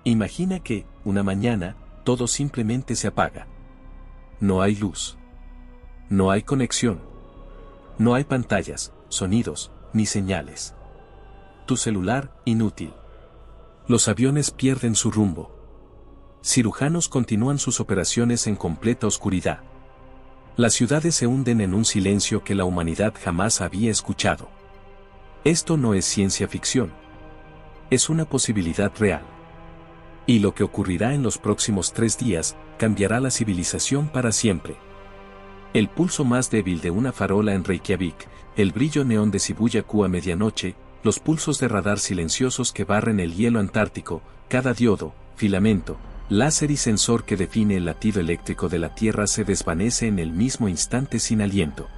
Imagina que, una mañana, todo simplemente se apaga. No hay luz. No hay conexión. No hay pantallas, sonidos, ni señales. Tu celular, inútil. Los aviones pierden su rumbo. Cirujanos continúan sus operaciones en completa oscuridad. Las ciudades se hunden en un silencio que la humanidad jamás había escuchado. Esto no es ciencia ficción. Es una posibilidad real. Y lo que ocurrirá en los próximos 3 días, cambiará la civilización para siempre. El pulso más débil de una farola en Reykjavik, el brillo neón de Shibuya-ku a medianoche, los pulsos de radar silenciosos que barren el hielo antártico, cada diodo, filamento, láser y sensor que define el latido eléctrico de la Tierra se desvanece en el mismo instante sin aliento.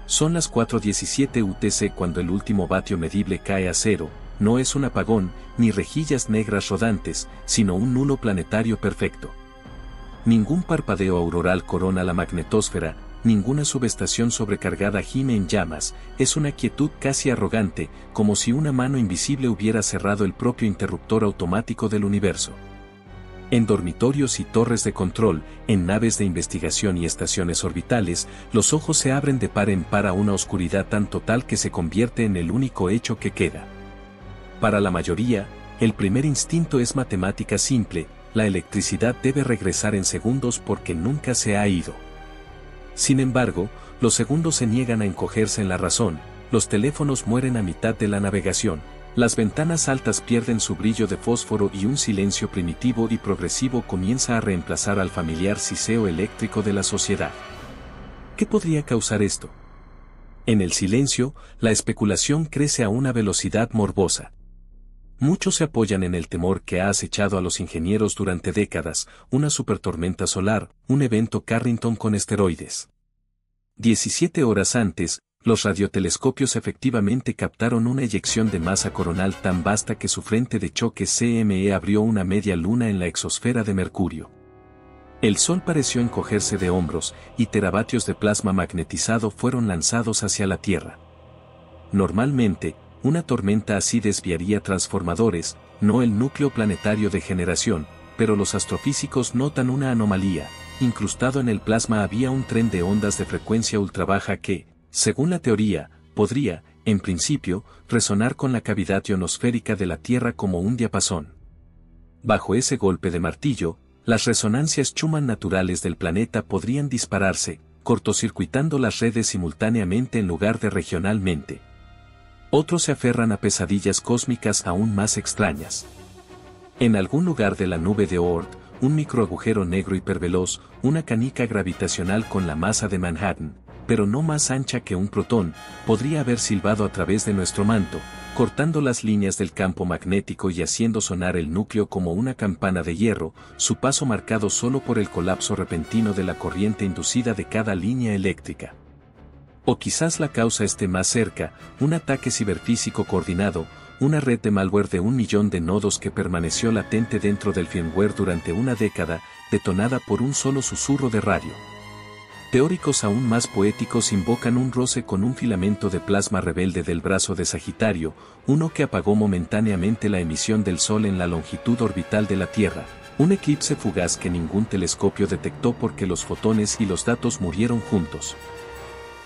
Son las 4:17 UTC cuando el último vatio medible cae a cero. No es un apagón, ni rejillas negras rodantes, sino un nulo planetario perfecto. Ningún parpadeo auroral corona la magnetosfera, ninguna subestación sobrecargada gime en llamas, es una quietud casi arrogante, como si una mano invisible hubiera cerrado el propio interruptor automático del universo. En dormitorios y torres de control, en naves de investigación y estaciones orbitales, los ojos se abren de par en par a una oscuridad tan total que se convierte en el único hecho que queda. Para la mayoría, el primer instinto es matemática simple, la electricidad debe regresar en segundos porque nunca se ha ido. Sin embargo, los segundos se niegan a encogerse en la razón, los teléfonos mueren a mitad de la navegación, las ventanas altas pierden su brillo de fósforo y un silencio primitivo y progresivo comienza a reemplazar al familiar siseo eléctrico de la sociedad. ¿Qué podría causar esto? En el silencio, la especulación crece a una velocidad morbosa. Muchos se apoyan en el temor que ha acechado a los ingenieros durante décadas, una supertormenta solar, un evento Carrington con esteroides. 17 horas antes, los radiotelescopios efectivamente captaron una eyección de masa coronal tan vasta que su frente de choque CME abrió una media luna en la exosfera de Mercurio. El Sol pareció encogerse de hombros, y teravatios de plasma magnetizado fueron lanzados hacia la Tierra. Normalmente, una tormenta así desviaría transformadores, no el núcleo planetario de generación, pero los astrofísicos notan una anomalía. Incrustado en el plasma había un tren de ondas de frecuencia ultrabaja que, según la teoría, podría, en principio, resonar con la cavidad ionosférica de la Tierra como un diapasón. Bajo ese golpe de martillo, las resonancias Schumann naturales del planeta podrían dispararse, cortocircuitando las redes simultáneamente en lugar de regionalmente. Otros se aferran a pesadillas cósmicas aún más extrañas. En algún lugar de la nube de Oort, un microagujero negro hiperveloz, una canica gravitacional con la masa de Manhattan, pero no más ancha que un protón, podría haber silbado a través de nuestro manto, cortando las líneas del campo magnético y haciendo sonar el núcleo como una campana de hierro, su paso marcado solo por el colapso repentino de la corriente inducida de cada línea eléctrica. O quizás la causa esté más cerca, un ataque ciberfísico coordinado, una red de malware de 1 millón de nodos que permaneció latente dentro del firmware durante una década, detonada por un solo susurro de radio. Teóricos aún más poéticos invocan un roce con un filamento de plasma rebelde del brazo de Sagitario, uno que apagó momentáneamente la emisión del Sol en la longitud orbital de la Tierra, un eclipse fugaz que ningún telescopio detectó porque los fotones y los datos murieron juntos.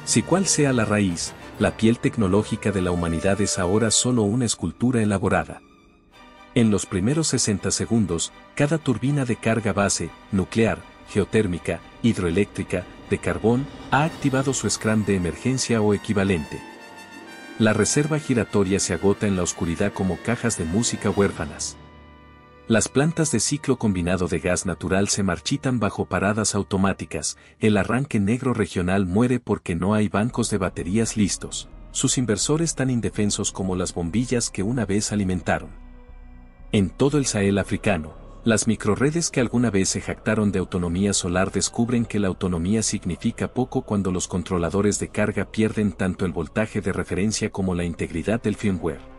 Si cual sea la raíz, la piel tecnológica de la humanidad es ahora solo una escultura elaborada. En los primeros 60 segundos, cada turbina de carga base, nuclear, geotérmica, hidroeléctrica, de carbón, ha activado su scrum de emergencia o equivalente. La reserva giratoria se agota en la oscuridad como cajas de música huérfanas. Las plantas de ciclo combinado de gas natural se marchitan bajo paradas automáticas, el arranque negro regional muere porque no hay bancos de baterías listos, sus inversores tan indefensos como las bombillas que una vez alimentaron. En todo el Sahel africano, las microredes que alguna vez se jactaron de autonomía solar descubren que la autonomía significa poco cuando los controladores de carga pierden tanto el voltaje de referencia como la integridad del firmware.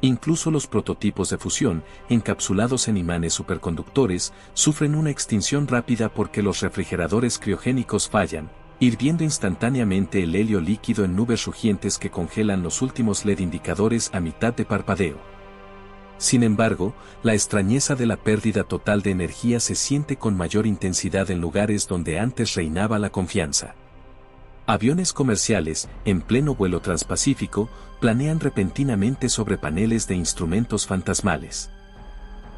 Incluso los prototipos de fusión, encapsulados en imanes superconductores, sufren una extinción rápida porque los refrigeradores criogénicos fallan, hirviendo instantáneamente el helio líquido en nubes rugientes que congelan los últimos LED indicadores a mitad de parpadeo. Sin embargo, la extrañeza de la pérdida total de energía se siente con mayor intensidad en lugares donde antes reinaba la confianza. Aviones comerciales, en pleno vuelo transpacífico, planean repentinamente sobre paneles de instrumentos fantasmales.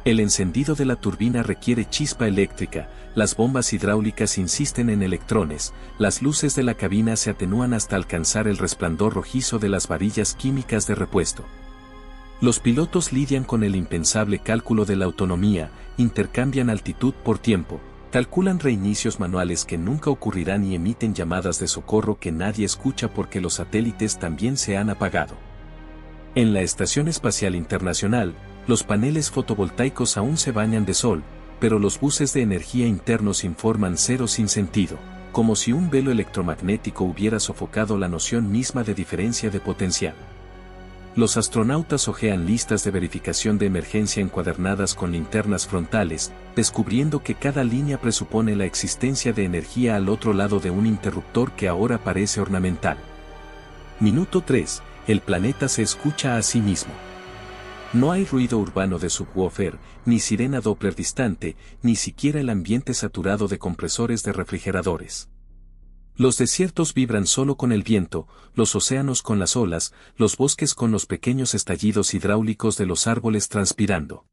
El encendido de la turbina requiere chispa eléctrica, las bombas hidráulicas insisten en electrones, las luces de la cabina se atenúan hasta alcanzar el resplandor rojizo de las varillas químicas de repuesto. Los pilotos lidian con el impensable cálculo de la autonomía, intercambian altitud por tiempo, calculan reinicios manuales que nunca ocurrirán y emiten llamadas de socorro que nadie escucha porque los satélites también se han apagado. En la Estación Espacial Internacional, los paneles fotovoltaicos aún se bañan de sol, pero los buses de energía internos informan cero sin sentido, como si un velo electromagnético hubiera sofocado la noción misma de diferencia de potencial. Los astronautas hojean listas de verificación de emergencia encuadernadas con linternas frontales, descubriendo que cada línea presupone la existencia de energía al otro lado de un interruptor que ahora parece ornamental. Minuto 3. El planeta se escucha a sí mismo. No hay ruido urbano de subwoofer, ni sirena Doppler distante, ni siquiera el ambiente saturado de compresores de refrigeradores. Los desiertos vibran solo con el viento, los océanos con las olas, los bosques con los pequeños estallidos hidráulicos de los árboles transpirando.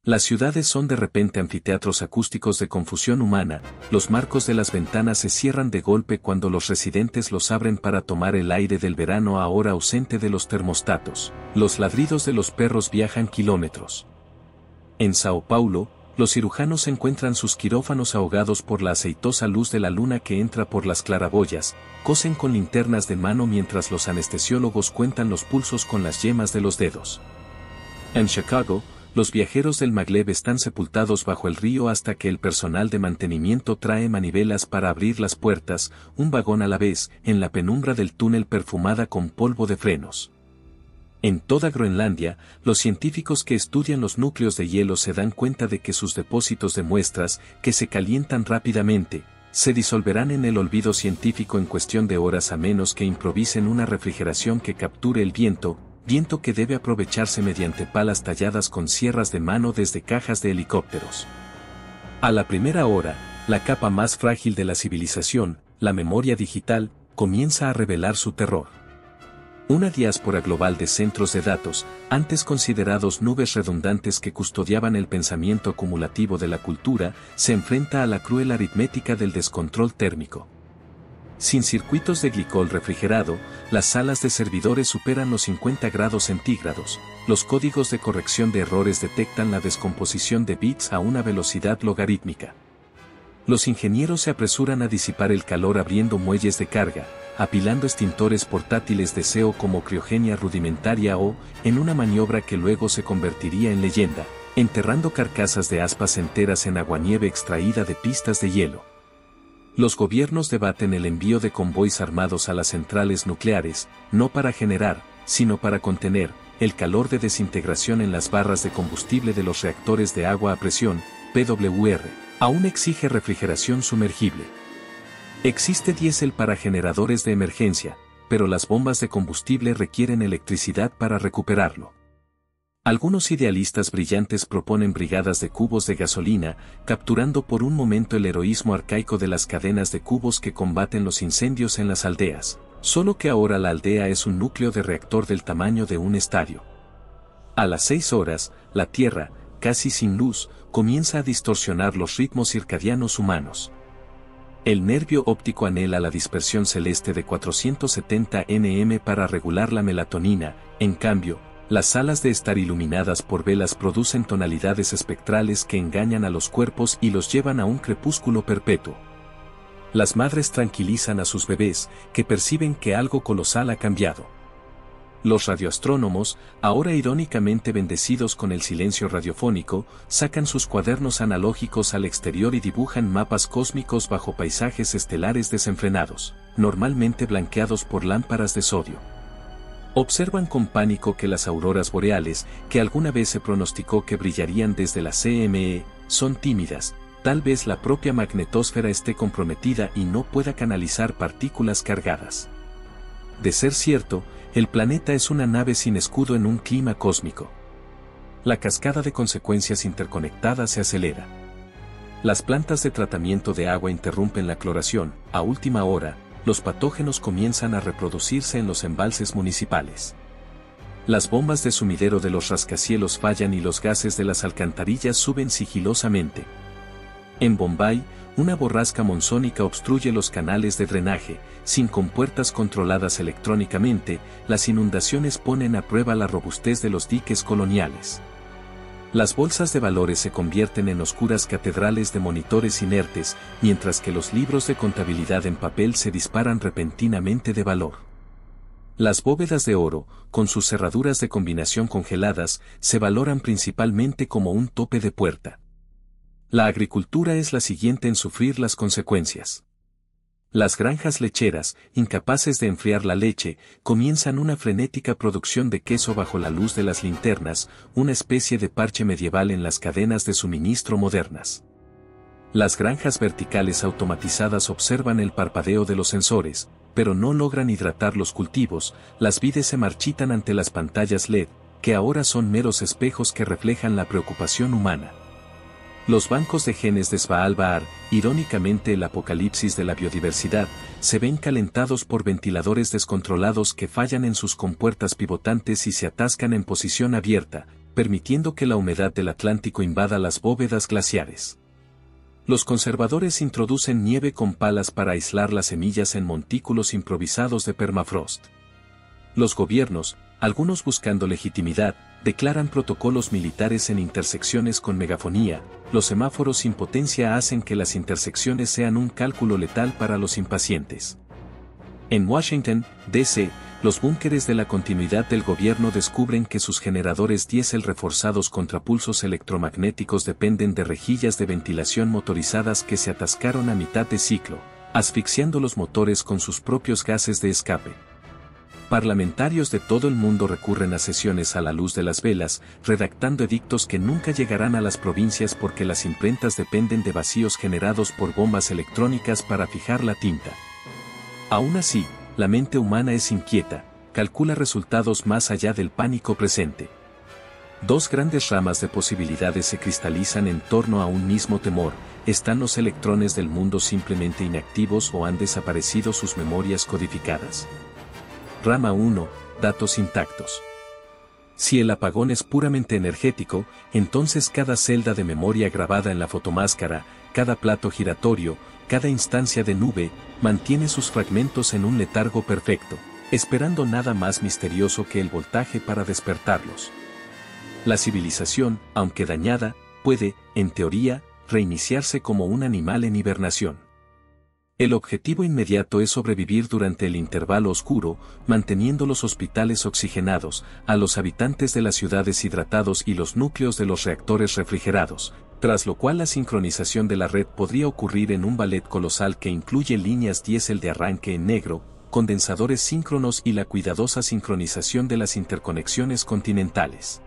Las ciudades son de repente anfiteatros acústicos de confusión humana, los marcos de las ventanas se cierran de golpe cuando los residentes los abren para tomar el aire del verano ahora ausente de los termostatos. Los ladridos de los perros viajan kilómetros. En Sao Paulo, los cirujanos encuentran sus quirófanos ahogados por la aceitosa luz de la luna que entra por las claraboyas, cosen con linternas de mano mientras los anestesiólogos cuentan los pulsos con las yemas de los dedos. En Chicago, los viajeros del maglev están sepultados bajo el río hasta que el personal de mantenimiento trae manivelas para abrir las puertas, un vagón a la vez, en la penumbra del túnel perfumada con polvo de frenos. En toda Groenlandia, los científicos que estudian los núcleos de hielo se dan cuenta de que sus depósitos de muestras, que se calientan rápidamente, se disolverán en el olvido científico en cuestión de horas a menos que improvisen una refrigeración que capture el viento que debe aprovecharse mediante palas talladas con sierras de mano desde cajas de helicópteros. A la primera hora, la capa más frágil de la civilización, la memoria digital, comienza a revelar su terror. Una diáspora global de centros de datos, antes considerados nubes redundantes que custodiaban el pensamiento acumulativo de la cultura, se enfrenta a la cruel aritmética del descontrol térmico. Sin circuitos de glicol refrigerado, las salas de servidores superan los 50 grados centígrados, los códigos de corrección de errores detectan la descomposición de bits a una velocidad logarítmica. Los ingenieros se apresuran a disipar el calor abriendo muelles de carga, apilando extintores portátiles de SEO como criogenia rudimentaria o, en una maniobra que luego se convertiría en leyenda, enterrando carcasas de aspas enteras en aguanieve extraída de pistas de hielo. Los gobiernos debaten el envío de convoys armados a las centrales nucleares, no para generar, sino para contener, el calor de desintegración en las barras de combustible de los reactores de agua a presión, PWR, aún exige refrigeración sumergible. Existe diésel para generadores de emergencia, pero las bombas de combustible requieren electricidad para recuperarlo. Algunos idealistas brillantes proponen brigadas de cubos de gasolina, capturando por un momento el heroísmo arcaico de las cadenas de cubos que combaten los incendios en las aldeas, solo que ahora la aldea es un núcleo de reactor del tamaño de un estadio. A las 6 horas, la Tierra, casi sin luz, comienza a distorsionar los ritmos circadianos humanos. El nervio óptico anhela la dispersión celeste de 470 nm para regular la melatonina, en cambio, las salas de estar iluminadas por velas producen tonalidades espectrales que engañan a los cuerpos y los llevan a un crepúsculo perpetuo. Las madres tranquilizan a sus bebés, que perciben que algo colosal ha cambiado. Los radioastrónomos, ahora irónicamente bendecidos con el silencio radiofónico, sacan sus cuadernos analógicos al exterior y dibujan mapas cósmicos bajo paisajes estelares desenfrenados, normalmente blanqueados por lámparas de sodio. Observan con pánico que las auroras boreales, que alguna vez se pronosticó que brillarían desde la CME, son tímidas, tal vez la propia magnetosfera esté comprometida y no pueda canalizar partículas cargadas. De ser cierto, el planeta es una nave sin escudo en un clima cósmico. La cascada de consecuencias interconectadas se acelera. Las plantas de tratamiento de agua interrumpen la cloración. A última hora, los patógenos comienzan a reproducirse en los embalses municipales. Las bombas de sumidero de los rascacielos fallan y los gases de las alcantarillas suben sigilosamente. En Bombay, una borrasca monzónica obstruye los canales de drenaje. Sin compuertas controladas electrónicamente, las inundaciones ponen a prueba la robustez de los diques coloniales. Las bolsas de valores se convierten en oscuras catedrales de monitores inertes, mientras que los libros de contabilidad en papel se disparan repentinamente de valor. Las bóvedas de oro, con sus cerraduras de combinación congeladas, se valoran principalmente como un tope de puerta. La agricultura es la siguiente en sufrir las consecuencias. Las granjas lecheras, incapaces de enfriar la leche, comienzan una frenética producción de queso bajo la luz de las linternas, una especie de parche medieval en las cadenas de suministro modernas. Las granjas verticales automatizadas observan el parpadeo de los sensores, pero no logran hidratar los cultivos. Las vides se marchitan ante las pantallas LED, que ahora son meros espejos que reflejan la preocupación humana. Los bancos de genes de Svalbard, irónicamente el apocalipsis de la biodiversidad, se ven calentados por ventiladores descontrolados que fallan en sus compuertas pivotantes y se atascan en posición abierta, permitiendo que la humedad del Atlántico invada las bóvedas glaciares. Los conservadores introducen nieve con palas para aislar las semillas en montículos improvisados de permafrost. Los gobiernos, algunos buscando legitimidad, declaran protocolos militares en intersecciones con megafonía. Los semáforos sin potencia hacen que las intersecciones sean un cálculo letal para los impacientes. En Washington, D.C., los búnkeres de la continuidad del gobierno descubren que sus generadores diésel reforzados contra pulsos electromagnéticos dependen de rejillas de ventilación motorizadas que se atascaron a mitad de ciclo, asfixiando los motores con sus propios gases de escape. Parlamentarios de todo el mundo recurren a sesiones a la luz de las velas, redactando edictos que nunca llegarán a las provincias porque las imprentas dependen de vacíos generados por bombas electrónicas para fijar la tinta. Aún así, la mente humana es inquieta, calcula resultados más allá del pánico presente. Dos grandes ramas de posibilidades se cristalizan en torno a un mismo temor. ¿Están los electrones del mundo simplemente inactivos o han desaparecido sus memorias codificadas? Rama 1. Datos intactos. Si el apagón es puramente energético, entonces cada celda de memoria grabada en la fotomáscara, cada plato giratorio, cada instancia de nube, mantiene sus fragmentos en un letargo perfecto, esperando nada más misterioso que el voltaje para despertarlos. La civilización, aunque dañada, puede, en teoría, reiniciarse como un animal en hibernación. El objetivo inmediato es sobrevivir durante el intervalo oscuro, manteniendo los hospitales oxigenados, a los habitantes de las ciudades hidratados y los núcleos de los reactores refrigerados, tras lo cual la sincronización de la red podría ocurrir en un ballet colosal que incluye líneas diésel de arranque en negro, condensadores síncronos y la cuidadosa sincronización de las interconexiones continentales.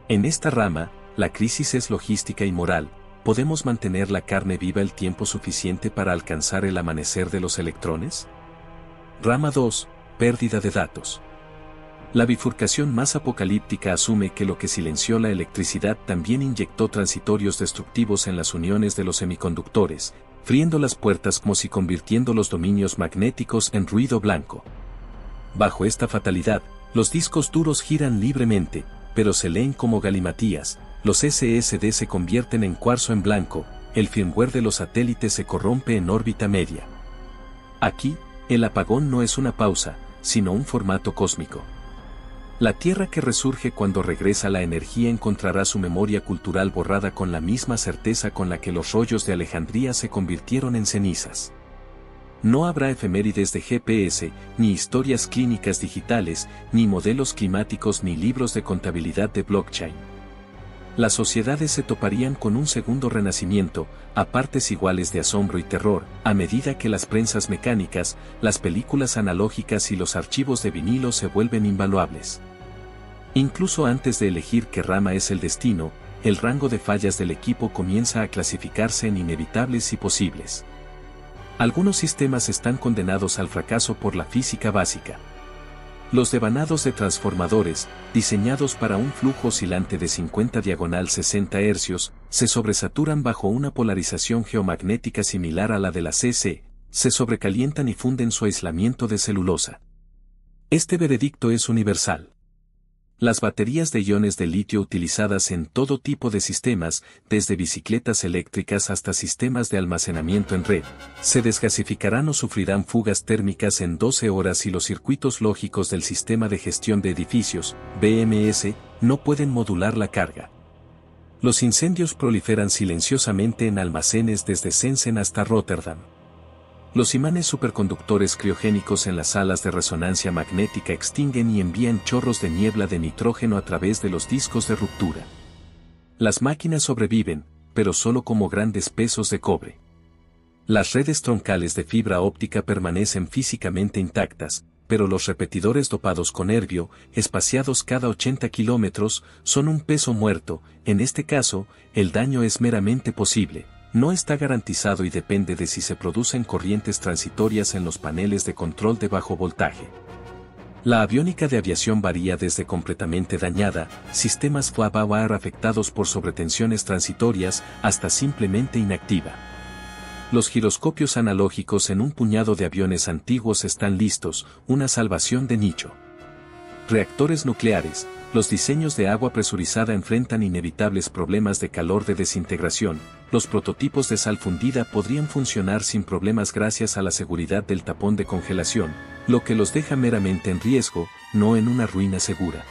En esta rama, la crisis es logística y moral. ¿Podemos mantener la carne viva el tiempo suficiente para alcanzar el amanecer de los electrones? Rama 2. Pérdida de datos. La bifurcación más apocalíptica asume que lo que silenció la electricidad también inyectó transitorios destructivos en las uniones de los semiconductores, friendo las puertas como si convirtiendo los dominios magnéticos en ruido blanco. Bajo esta fatalidad, los discos duros giran libremente, pero se leen como galimatías. Los SSD se convierten en cuarzo en blanco, el firmware de los satélites se corrompe en órbita media. Aquí, el apagón no es una pausa, sino un formato cósmico. La Tierra que resurge cuando regresa la energía encontrará su memoria cultural borrada con la misma certeza con la que los rollos de Alejandría se convirtieron en cenizas. No habrá efemérides de GPS, ni historias clínicas digitales, ni modelos climáticos ni libros de contabilidad de blockchain. Las sociedades se toparían con un segundo renacimiento, a partes iguales de asombro y terror, a medida que las prensas mecánicas, las películas analógicas y los archivos de vinilo se vuelven invaluables. Incluso antes de elegir qué rama es el destino, el rango de fallas del equipo comienza a clasificarse en inevitables y posibles. Algunos sistemas están condenados al fracaso por la física básica. Los devanados de transformadores, diseñados para un flujo oscilante de 50/60 Hz, se sobresaturan bajo una polarización geomagnética similar a la de la CC, se sobrecalientan y funden su aislamiento de celulosa. Este veredicto es universal. Las baterías de iones de litio utilizadas en todo tipo de sistemas, desde bicicletas eléctricas hasta sistemas de almacenamiento en red, se desgasificarán o sufrirán fugas térmicas en 12 horas y los circuitos lógicos del sistema de gestión de edificios, BMS, no pueden modular la carga. Los incendios proliferan silenciosamente en almacenes desde Shenzhen hasta Rotterdam. Los imanes superconductores criogénicos en las salas de resonancia magnética extinguen y envían chorros de niebla de nitrógeno a través de los discos de ruptura. Las máquinas sobreviven, pero solo como grandes pesos de cobre. Las redes troncales de fibra óptica permanecen físicamente intactas, pero los repetidores dopados con herbio, espaciados cada 80 kilómetros, son un peso muerto. En este caso, el daño es meramente posible. No está garantizado y depende de si se producen corrientes transitorias en los paneles de control de bajo voltaje. La aviónica de aviación varía desde completamente dañada, sistemas fly-by-wire afectados por sobretensiones transitorias, hasta simplemente inactiva. Los giroscopios analógicos en un puñado de aviones antiguos están listos, una salvación de nicho. Reactores nucleares. Los diseños de agua presurizada enfrentan inevitables problemas de calor de desintegración. Los prototipos de sal fundida podrían funcionar sin problemas gracias a la seguridad del tapón de congelación, lo que los deja meramente en riesgo, no en una ruina segura.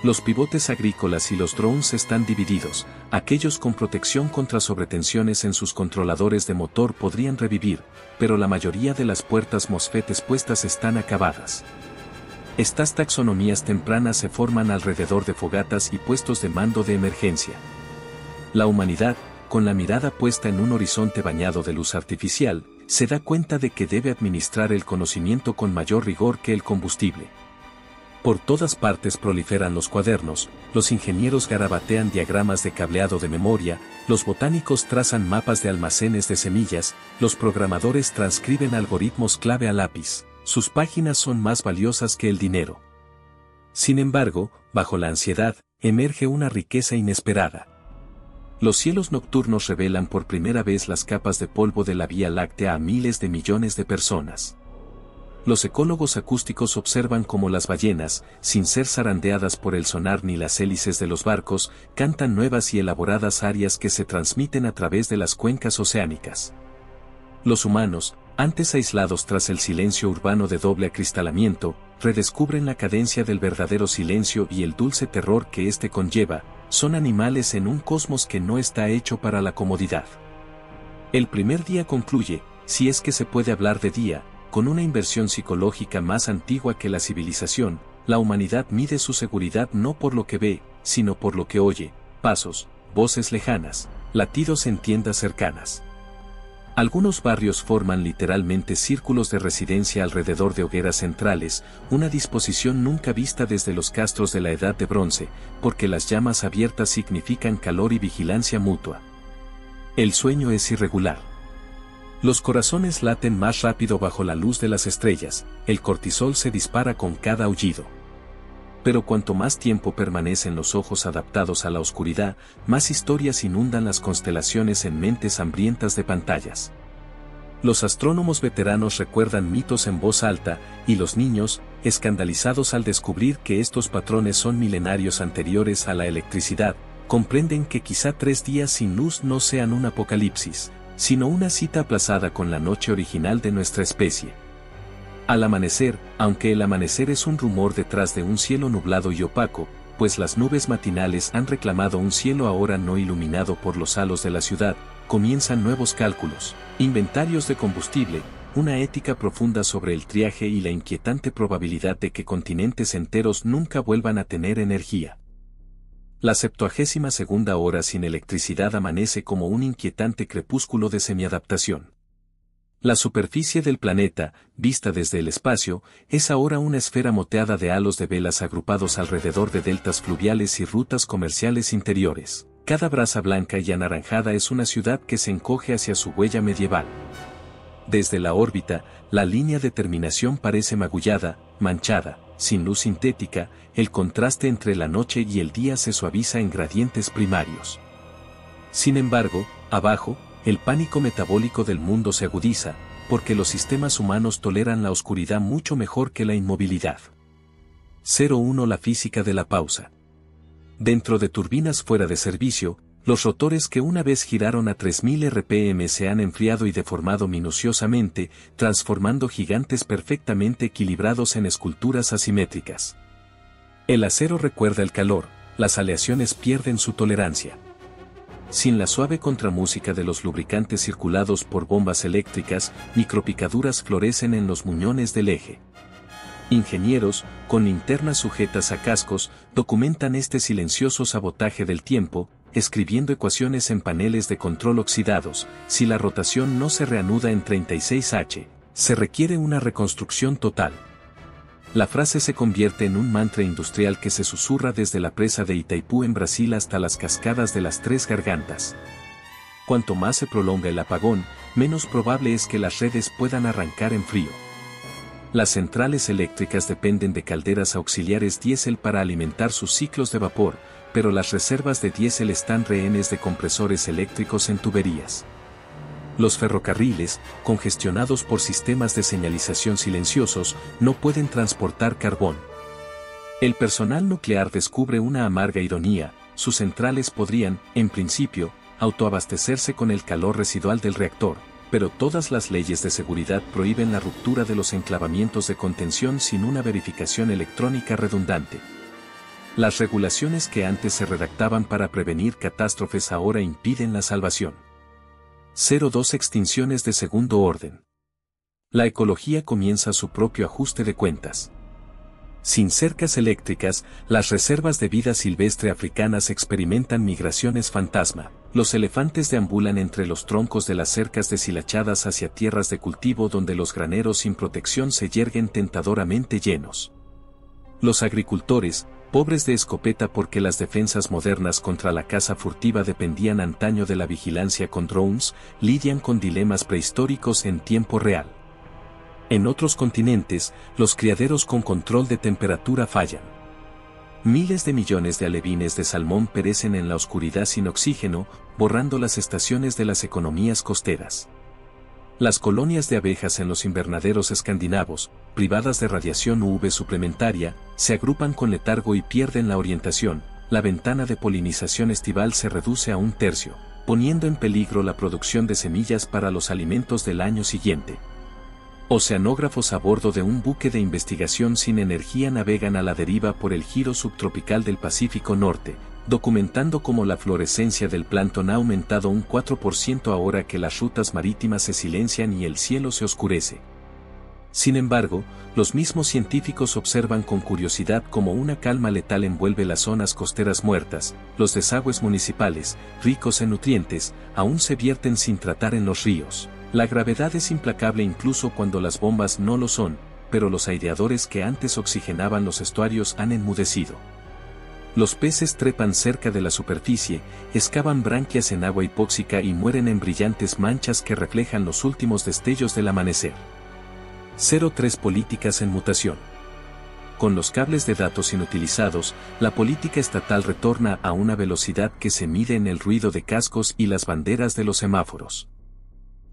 Los pivotes agrícolas y los drones están divididos. Aquellos con protección contra sobretensiones en sus controladores de motor podrían revivir, pero la mayoría de las puertas MOSFET expuestas están acabadas. Estas taxonomías tempranas se forman alrededor de fogatas y puestos de mando de emergencia. La humanidad, con la mirada puesta en un horizonte bañado de luz artificial, se da cuenta de que debe administrar el conocimiento con mayor rigor que el combustible. Por todas partes proliferan los cuadernos, los ingenieros garabatean diagramas de cableado de memoria, los botánicos trazan mapas de almacenes de semillas, los programadores transcriben algoritmos clave a lápiz. Sus páginas son más valiosas que el dinero. Sin embargo, bajo la ansiedad, emerge una riqueza inesperada. Los cielos nocturnos revelan por primera vez las capas de polvo de la Vía Láctea a miles de millones de personas. Los ecólogos acústicos observan cómo las ballenas, sin ser zarandeadas por el sonar ni las hélices de los barcos, cantan nuevas y elaboradas arias que se transmiten a través de las cuencas oceánicas. Los humanos, antes aislados tras el silencio urbano de doble acristalamiento, redescubren la cadencia del verdadero silencio y el dulce terror que éste conlleva. Son animales en un cosmos que no está hecho para la comodidad. El primer día concluye, si es que se puede hablar de día, con una inversión psicológica más antigua que la civilización. La humanidad mide su seguridad no por lo que ve, sino por lo que oye: pasos, voces lejanas, latidos en tiendas cercanas. Algunos barrios forman literalmente círculos de residencia alrededor de hogueras centrales, una disposición nunca vista desde los castros de la Edad de Bronce, porque las llamas abiertas significan calor y vigilancia mutua. El sueño es irregular. Los corazones laten más rápido bajo la luz de las estrellas, el cortisol se dispara con cada aullido. Pero cuanto más tiempo permanecen los ojos adaptados a la oscuridad, más historias inundan las constelaciones en mentes hambrientas de pantallas. Los astrónomos veteranos recuerdan mitos en voz alta, y los niños, escandalizados al descubrir que estos patrones son milenarios anteriores a la electricidad, comprenden que quizá 3 días sin luz no sean un apocalipsis, sino una cita aplazada con la noche original de nuestra especie. Al amanecer, aunque el amanecer es un rumor detrás de un cielo nublado y opaco, pues las nubes matinales han reclamado un cielo ahora no iluminado por los halos de la ciudad, comienzan nuevos cálculos, inventarios de combustible, una ética profunda sobre el triaje y la inquietante probabilidad de que continentes enteros nunca vuelvan a tener energía. La 72ª hora sin electricidad amanece como un inquietante crepúsculo de semiadaptación. La superficie del planeta, vista desde el espacio, es ahora una esfera moteada de halos de velas agrupados alrededor de deltas fluviales y rutas comerciales interiores. Cada brasa blanca y anaranjada es una ciudad que se encoge hacia su huella medieval. Desde la órbita, la línea de terminación parece magullada, manchada, sin luz sintética, el contraste entre la noche y el día se suaviza en gradientes primarios. Sin embargo, abajo, el pánico metabólico del mundo se agudiza, porque los sistemas humanos toleran la oscuridad mucho mejor que la inmovilidad. 01 La física de la pausa. Dentro de turbinas fuera de servicio, los rotores que una vez giraron a 3000 RPM se han enfriado y deformado minuciosamente, transformando gigantes perfectamente equilibrados en esculturas asimétricas. El acero recuerda el calor, las aleaciones pierden su tolerancia. Sin la suave contramúsica de los lubricantes circulados por bombas eléctricas, micropicaduras florecen en los muñones del eje. Ingenieros, con linternas sujetas a cascos, documentan este silencioso sabotaje del tiempo, escribiendo ecuaciones en paneles de control oxidados. Si la rotación no se reanuda en 36H, se requiere una reconstrucción total. La frase se convierte en un mantra industrial que se susurra desde la presa de Itaipú en Brasil hasta las cascadas de las Tres Gargantas. Cuanto más se prolonga el apagón, menos probable es que las redes puedan arrancar en frío. Las centrales eléctricas dependen de calderas auxiliares diésel para alimentar sus ciclos de vapor, pero las reservas de diésel están rehenes de compresores eléctricos en tuberías. Los ferrocarriles, congestionados por sistemas de señalización silenciosos, no pueden transportar carbón. El personal nuclear descubre una amarga ironía: sus centrales podrían, en principio, autoabastecerse con el calor residual del reactor, pero todas las leyes de seguridad prohíben la ruptura de los enclavamientos de contención sin una verificación electrónica redundante. Las regulaciones que antes se redactaban para prevenir catástrofes ahora impiden la salvación. 02 Extinciones de segundo orden. La ecología comienza su propio ajuste de cuentas. Sin cercas eléctricas, las reservas de vida silvestre africanas experimentan migraciones fantasma. Los elefantes deambulan entre los troncos de las cercas deshilachadas hacia tierras de cultivo donde los graneros sin protección se yerguen tentadoramente llenos. Los agricultores, pobres de escopeta porque las defensas modernas contra la caza furtiva dependían antaño de la vigilancia con drones, lidian con dilemas prehistóricos en tiempo real. En otros continentes, los criaderos con control de temperatura fallan. Miles de millones de alevines de salmón perecen en la oscuridad sin oxígeno, borrando las estaciones de las economías costeras. Las colonias de abejas en los invernaderos escandinavos, privadas de radiación UV suplementaria, se agrupan con letargo y pierden la orientación. La ventana de polinización estival se reduce a 1/3, poniendo en peligro la producción de semillas para los alimentos del año siguiente. Oceanógrafos a bordo de un buque de investigación sin energía navegan a la deriva por el giro subtropical del Pacífico Norte, documentando cómo la fluorescencia del plancton ha aumentado un 4% ahora que las rutas marítimas se silencian y el cielo se oscurece. Sin embargo, los mismos científicos observan con curiosidad cómo una calma letal envuelve las zonas costeras muertas. Los desagües municipales, ricos en nutrientes, aún se vierten sin tratar en los ríos. La gravedad es implacable incluso cuando las bombas no lo son, pero los aireadores que antes oxigenaban los estuarios han enmudecido. Los peces trepan cerca de la superficie, excavan branquias en agua hipóxica y mueren en brillantes manchas que reflejan los últimos destellos del amanecer. 03 Políticas en mutación. Con los cables de datos inutilizados, la política estatal retorna a una velocidad que se mide en el ruido de cascos y las banderas de los semáforos.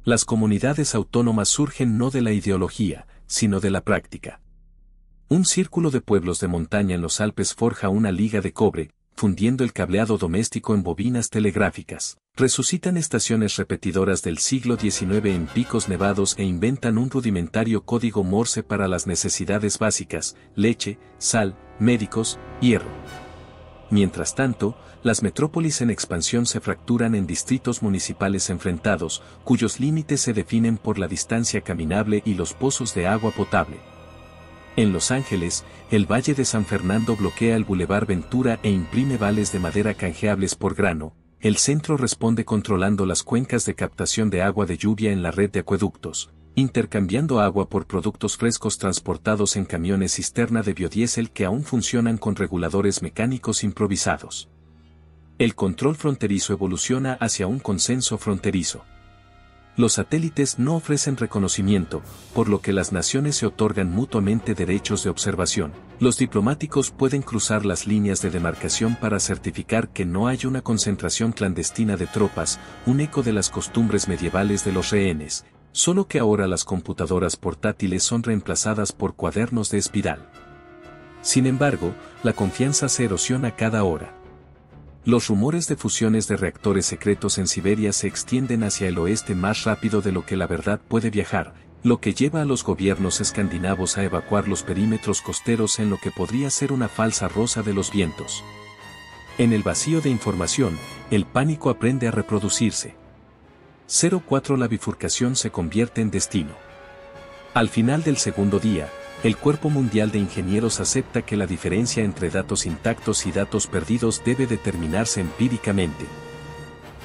Las comunidades autónomas surgen no de la ideología, sino de la práctica. Un círculo de pueblos de montaña en los Alpes forja una liga de cobre, fundiendo el cableado doméstico en bobinas telegráficas. Resucitan estaciones repetidoras del siglo XIX en picos nevados e inventan un rudimentario código Morse para las necesidades básicas: leche, sal, médicos, hierro. Mientras tanto, las metrópolis en expansión se fracturan en distritos municipales enfrentados, cuyos límites se definen por la distancia caminable y los pozos de agua potable. En Los Ángeles, el Valle de San Fernando bloquea el Boulevard Ventura e imprime vales de madera canjeables por grano. El centro responde controlando las cuencas de captación de agua de lluvia en la red de acueductos, intercambiando agua por productos frescos transportados en camiones cisterna de biodiesel que aún funcionan con reguladores mecánicos improvisados. El control fronterizo evoluciona hacia un consenso fronterizo. Los satélites no ofrecen reconocimiento, por lo que las naciones se otorgan mutuamente derechos de observación. Los diplomáticos pueden cruzar las líneas de demarcación para certificar que no hay una concentración clandestina de tropas, un eco de las costumbres medievales de los rehenes, solo que ahora las computadoras portátiles son reemplazadas por cuadernos de espiral. Sin embargo, la confianza se erosiona cada hora. Los rumores de fusiones de reactores secretos en Siberia se extienden hacia el oeste más rápido de lo que la verdad puede viajar, lo que lleva a los gobiernos escandinavos a evacuar los perímetros costeros en lo que podría ser una falsa rosa de los vientos. En el vacío de información, el pánico aprende a reproducirse. 04 La bifurcación se convierte en destino. Al final del segundo día, el Cuerpo Mundial de Ingenieros acepta que la diferencia entre datos intactos y datos perdidos debe determinarse empíricamente.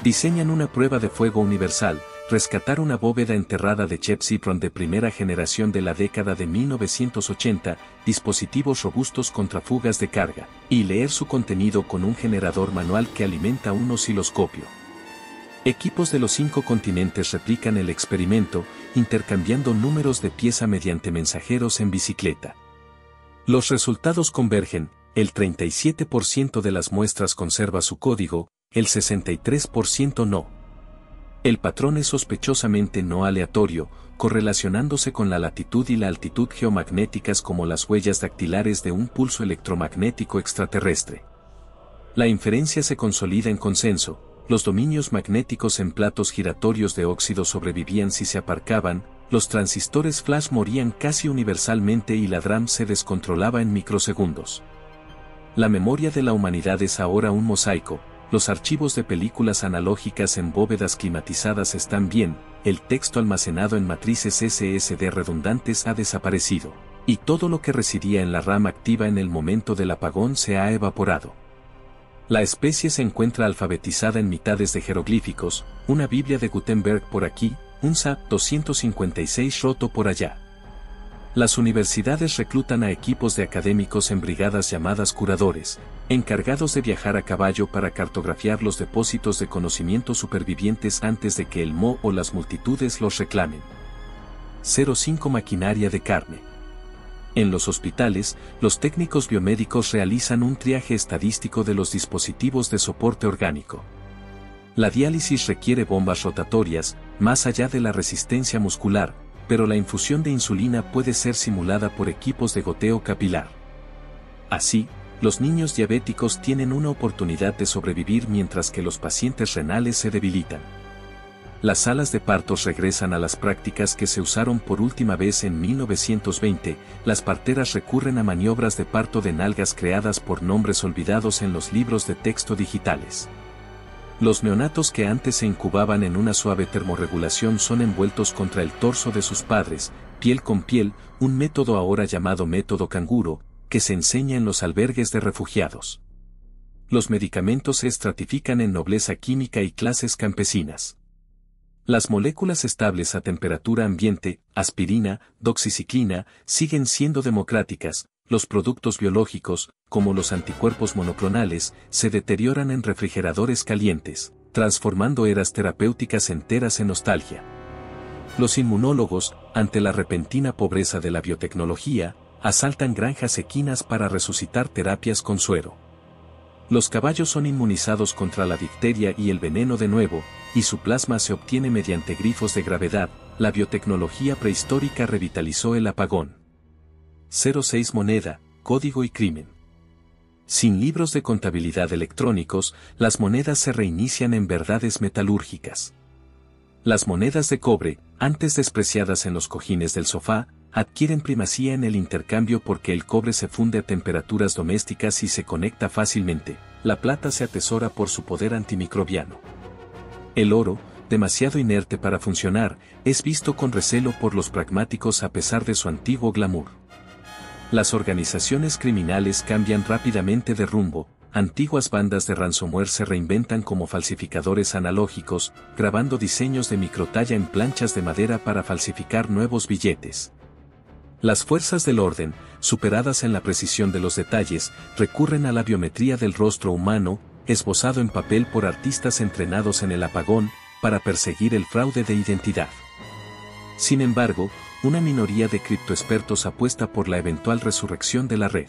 Diseñan una prueba de fuego universal, rescatar una bóveda enterrada de Chepsipron de primera generación de la década de 1980, dispositivos robustos contra fugas de carga, y leer su contenido con un generador manual que alimenta un osciloscopio. Equipos de los 5 continentes replican el experimento, intercambiando números de pieza mediante mensajeros en bicicleta. Los resultados convergen, el 37% de las muestras conserva su código, el 63% no. El patrón es sospechosamente no aleatorio, correlacionándose con la latitud y la altitud geomagnéticas como las huellas dactilares de un pulso electromagnético extraterrestre. La inferencia se consolida en consenso. Los dominios magnéticos en platos giratorios de óxido sobrevivían si se aparcaban, los transistores flash morían casi universalmente y la DRAM se descontrolaba en microsegundos. La memoria de la humanidad es ahora un mosaico, los archivos de películas analógicas en bóvedas climatizadas están bien, el texto almacenado en matrices SSD redundantes ha desaparecido, y todo lo que residía en la RAM activa en el momento del apagón se ha evaporado. La especie se encuentra alfabetizada en mitades de jeroglíficos, una Biblia de Gutenberg por aquí, un SAP 256 roto por allá. Las universidades reclutan a equipos de académicos en brigadas llamadas curadores, encargados de viajar a caballo para cartografiar los depósitos de conocimiento supervivientes antes de que el moho o las multitudes los reclamen. 05 Maquinaria de carne. En los hospitales, los técnicos biomédicos realizan un triaje estadístico de los dispositivos de soporte orgánico. La diálisis requiere bombas rotatorias, más allá de la resistencia muscular, pero la infusión de insulina puede ser simulada por equipos de goteo capilar. Así, los niños diabéticos tienen una oportunidad de sobrevivir mientras que los pacientes renales se debilitan. Las salas de partos regresan a las prácticas que se usaron por última vez en 1920, las parteras recurren a maniobras de parto de nalgas creadas por nombres olvidados en los libros de texto digitales. Los neonatos que antes se incubaban en una suave termorregulación son envueltos contra el torso de sus padres, piel con piel, un método ahora llamado método canguro, que se enseña en los albergues de refugiados. Los medicamentos se estratifican en nobleza química y clases campesinas. Las moléculas estables a temperatura ambiente, aspirina, doxiciclina, siguen siendo democráticas. Los productos biológicos, como los anticuerpos monoclonales, se deterioran en refrigeradores calientes, transformando eras terapéuticas enteras en nostalgia. Los inmunólogos, ante la repentina pobreza de la biotecnología, asaltan granjas equinas para resucitar terapias con suero. Los caballos son inmunizados contra la difteria y el veneno de nuevo, y su plasma se obtiene mediante grifos de gravedad. La biotecnología prehistórica revitalizó el apagón. 06 Moneda, código y crimen. Sin libros de contabilidad electrónicos, las monedas se reinician en verdades metalúrgicas. Las monedas de cobre, antes despreciadas en los cojines del sofá, adquieren primacía en el intercambio porque el cobre se funde a temperaturas domésticas y se conecta fácilmente. La plata se atesora por su poder antimicrobiano. El oro, demasiado inerte para funcionar, es visto con recelo por los pragmáticos a pesar de su antiguo glamour. Las organizaciones criminales cambian rápidamente de rumbo. Antiguas bandas de ransomware se reinventan como falsificadores analógicos, grabando diseños de microtalla en planchas de madera para falsificar nuevos billetes. Las fuerzas del orden, superadas en la precisión de los detalles, recurren a la biometría del rostro humano, esbozado en papel por artistas entrenados en el apagón, para perseguir el fraude de identidad. Sin embargo, una minoría de criptoexpertos apuesta por la eventual resurrección de la red.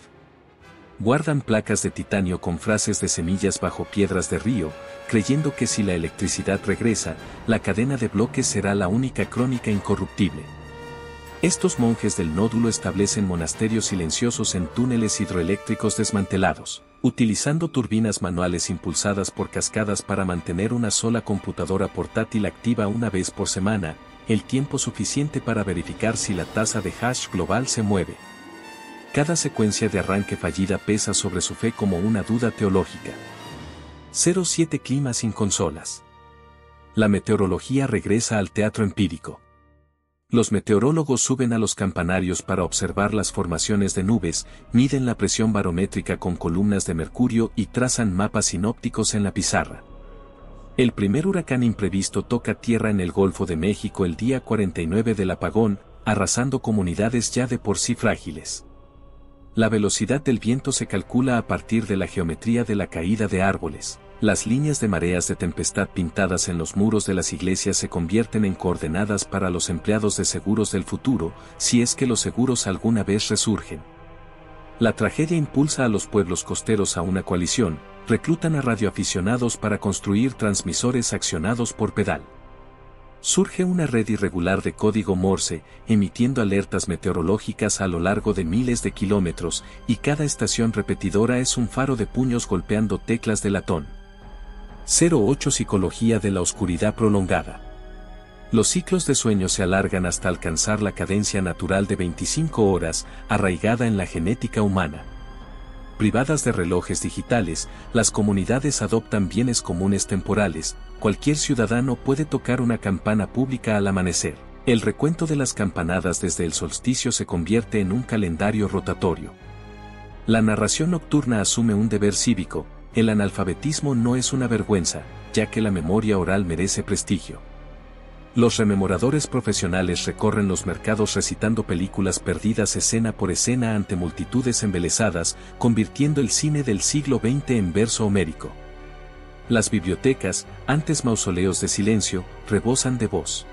Guardan placas de titanio con frases de semillas bajo piedras de río, creyendo que si la electricidad regresa, la cadena de bloques será la única crónica incorruptible. Estos monjes del nódulo establecen monasterios silenciosos en túneles hidroeléctricos desmantelados, utilizando turbinas manuales impulsadas por cascadas para mantener una sola computadora portátil activa una vez por semana, el tiempo suficiente para verificar si la tasa de hash global se mueve. Cada secuencia de arranque fallida pesa sobre su fe como una duda teológica. 07 Clima sin consolas. La meteorología regresa al teatro empírico. Los meteorólogos suben a los campanarios para observar las formaciones de nubes, miden la presión barométrica con columnas de mercurio y trazan mapas sinópticos en la pizarra. El primer huracán imprevisto toca tierra en el Golfo de México el día 49 del apagón, arrasando comunidades ya de por sí frágiles. La velocidad del viento se calcula a partir de la geometría de la caída de árboles. Las líneas de mareas de tempestad pintadas en los muros de las iglesias se convierten en coordenadas para los empleados de seguros del futuro, si es que los seguros alguna vez resurgen. La tragedia impulsa a los pueblos costeros a una coalición, reclutan a radioaficionados para construir transmisores accionados por pedal. Surge una red irregular de código Morse, emitiendo alertas meteorológicas a lo largo de miles de kilómetros, y cada estación repetidora es un faro de puños golpeando teclas de latón. 08 Psicología de la oscuridad prolongada. Los ciclos de sueño se alargan hasta alcanzar la cadencia natural de 25 horas, arraigada en la genética humana. Privadas de relojes digitales, las comunidades adoptan bienes comunes temporales. Cualquier ciudadano puede tocar una campana pública al amanecer. El recuento de las campanadas desde el solsticio se convierte en un calendario rotatorio. La narración nocturna asume un deber cívico. El analfabetismo no es una vergüenza, ya que la memoria oral merece prestigio. Los rememoradores profesionales recorren los mercados recitando películas perdidas escena por escena ante multitudes embelesadas, convirtiendo el cine del siglo XX en verso homérico. Las bibliotecas, antes mausoleos de silencio, rebosan de voz.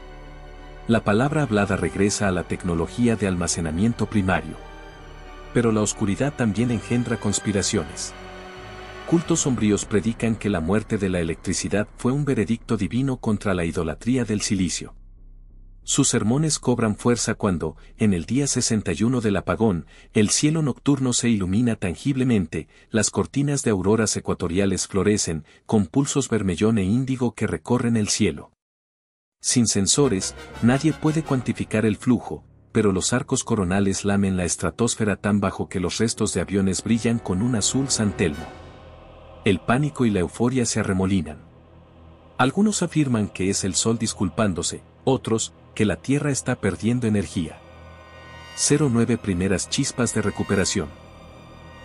La palabra hablada regresa a la tecnología de almacenamiento primario. Pero la oscuridad también engendra conspiraciones. Cultos sombríos predican que la muerte de la electricidad fue un veredicto divino contra la idolatría del silicio. Sus sermones cobran fuerza cuando, en el día 61 del apagón, el cielo nocturno se ilumina tangiblemente, las cortinas de auroras ecuatoriales florecen, con pulsos vermellón e índigo que recorren el cielo. Sin sensores, nadie puede cuantificar el flujo, pero los arcos coronales lamen la estratosfera tan bajo que los restos de aviones brillan con un azul San Telmo. El pánico y la euforia se arremolinan. Algunos afirman que es el sol disculpándose, otros, que la Tierra está perdiendo energía. 09 Primeras chispas de recuperación.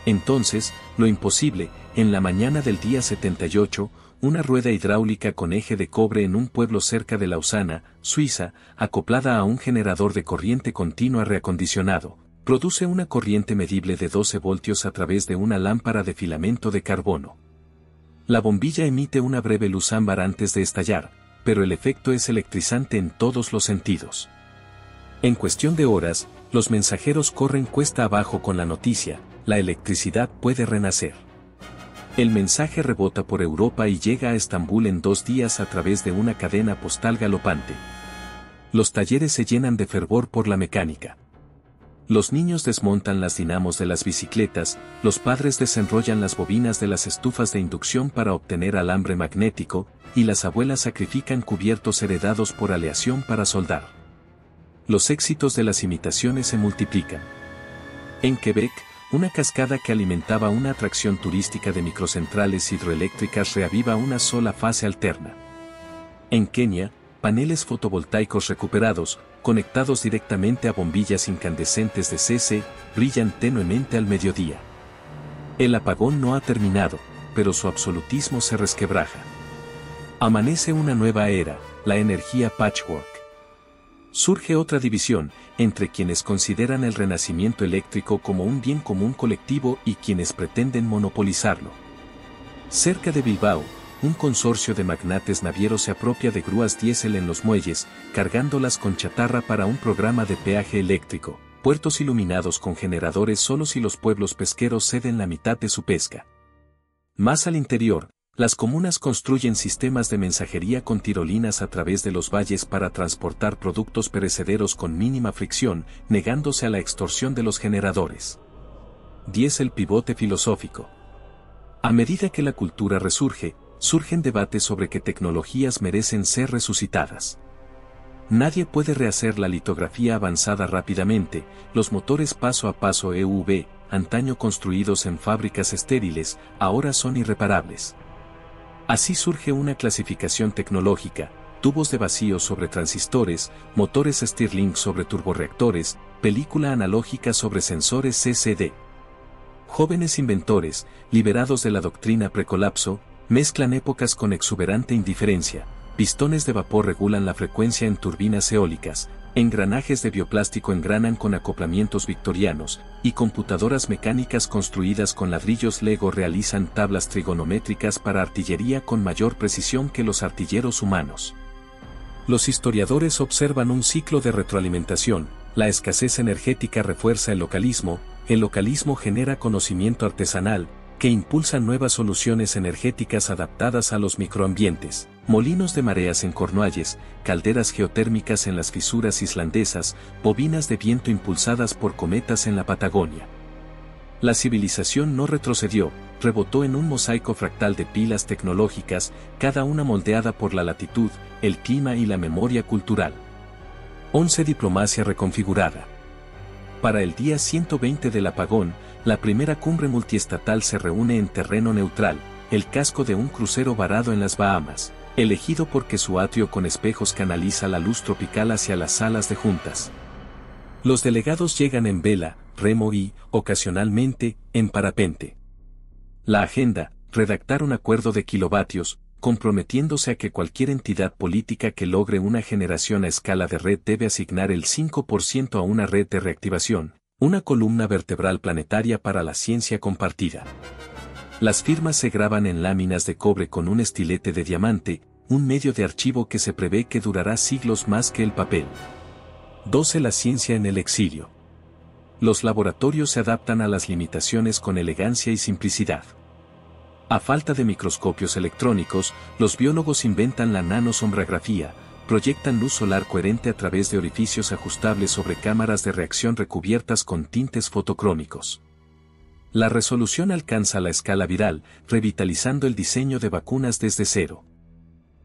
Entonces, lo imposible, en la mañana del día 78, una rueda hidráulica con eje de cobre en un pueblo cerca de Lausana, Suiza, acoplada a un generador de corriente continua reacondicionado, produce una corriente medible de 12 voltios a través de una lámpara de filamento de carbono. La bombilla emite una breve luz ámbar antes de estallar, pero el efecto es electrizante en todos los sentidos. En cuestión de horas, los mensajeros corren cuesta abajo con la noticia: la electricidad puede renacer. El mensaje rebota por Europa y llega a Estambul en 2 días a través de una cadena postal galopante. Los talleres se llenan de fervor por la mecánica. Los niños desmontan las dinamos de las bicicletas, los padres desenrollan las bobinas de las estufas de inducción para obtener alambre magnético, y las abuelas sacrifican cubiertos heredados por aleación para soldar. Los éxitos de las imitaciones se multiplican. En Quebec, una cascada que alimentaba una atracción turística de microcentrales hidroeléctricas reaviva una sola fase alterna. En Kenia, paneles fotovoltaicos recuperados, conectados directamente a bombillas incandescentes de CC, brillan tenuemente al mediodía. El apagón no ha terminado, pero su absolutismo se resquebraja. Amanece una nueva era, la energía patchwork. Surge otra división, entre quienes consideran el renacimiento eléctrico como un bien común colectivo y quienes pretenden monopolizarlo. Cerca de Bilbao, un consorcio de magnates navieros se apropia de grúas diésel en los muelles, cargándolas con chatarra para un programa de peaje eléctrico, puertos iluminados con generadores solo si los pueblos pesqueros ceden la mitad de su pesca. Más al interior, las comunas construyen sistemas de mensajería con tirolinas a través de los valles para transportar productos perecederos con mínima fricción, negándose a la extorsión de los generadores. 10. El pivote filosófico. A medida que la cultura resurge, surgen debates sobre qué tecnologías merecen ser resucitadas. Nadie puede rehacer la litografía avanzada rápidamente, los motores paso a paso EUV, antaño construidos en fábricas estériles, ahora son irreparables. Así surge una clasificación tecnológica, tubos de vacío sobre transistores, motores Stirling sobre turborreactores, película analógica sobre sensores CCD. Jóvenes inventores, liberados de la doctrina precolapso, mezclan épocas con exuberante indiferencia, pistones de vapor regulan la frecuencia en turbinas eólicas, engranajes de bioplástico engranan con acoplamientos victorianos, y computadoras mecánicas construidas con ladrillos Lego realizan tablas trigonométricas para artillería con mayor precisión que los artilleros humanos. Los historiadores observan un ciclo de retroalimentación, la escasez energética refuerza el localismo genera conocimiento artesanal, que impulsa nuevas soluciones energéticas adaptadas a los microambientes, molinos de mareas en Cornualles, calderas geotérmicas en las fisuras islandesas, bobinas de viento impulsadas por cometas en la Patagonia. La civilización no retrocedió, rebotó en un mosaico fractal de pilas tecnológicas, cada una moldeada por la latitud, el clima y la memoria cultural. 11. Diplomacia reconfigurada. Para el día 120 del apagón, la primera cumbre multiestatal se reúne en terreno neutral, el casco de un crucero varado en las Bahamas, elegido porque su atrio con espejos canaliza la luz tropical hacia las salas de juntas. Los delegados llegan en vela, remo y, ocasionalmente, en parapente. La agenda, redactar un acuerdo de kilovatios, comprometiéndose a que cualquier entidad política que logre una generación a escala de red debe asignar el 5% a una red de reactivación, una columna vertebral planetaria para la ciencia compartida. Las firmas se graban en láminas de cobre con un estilete de diamante, un medio de archivo que se prevé que durará siglos más que el papel. 12. La ciencia en el exilio. Los laboratorios se adaptan a las limitaciones con elegancia y simplicidad. A falta de microscopios electrónicos, los biólogos inventan la nanosombrografía, proyectan luz solar coherente a través de orificios ajustables sobre cámaras de reacción recubiertas con tintes fotocrómicos. La resolución alcanza la escala viral, revitalizando el diseño de vacunas desde cero.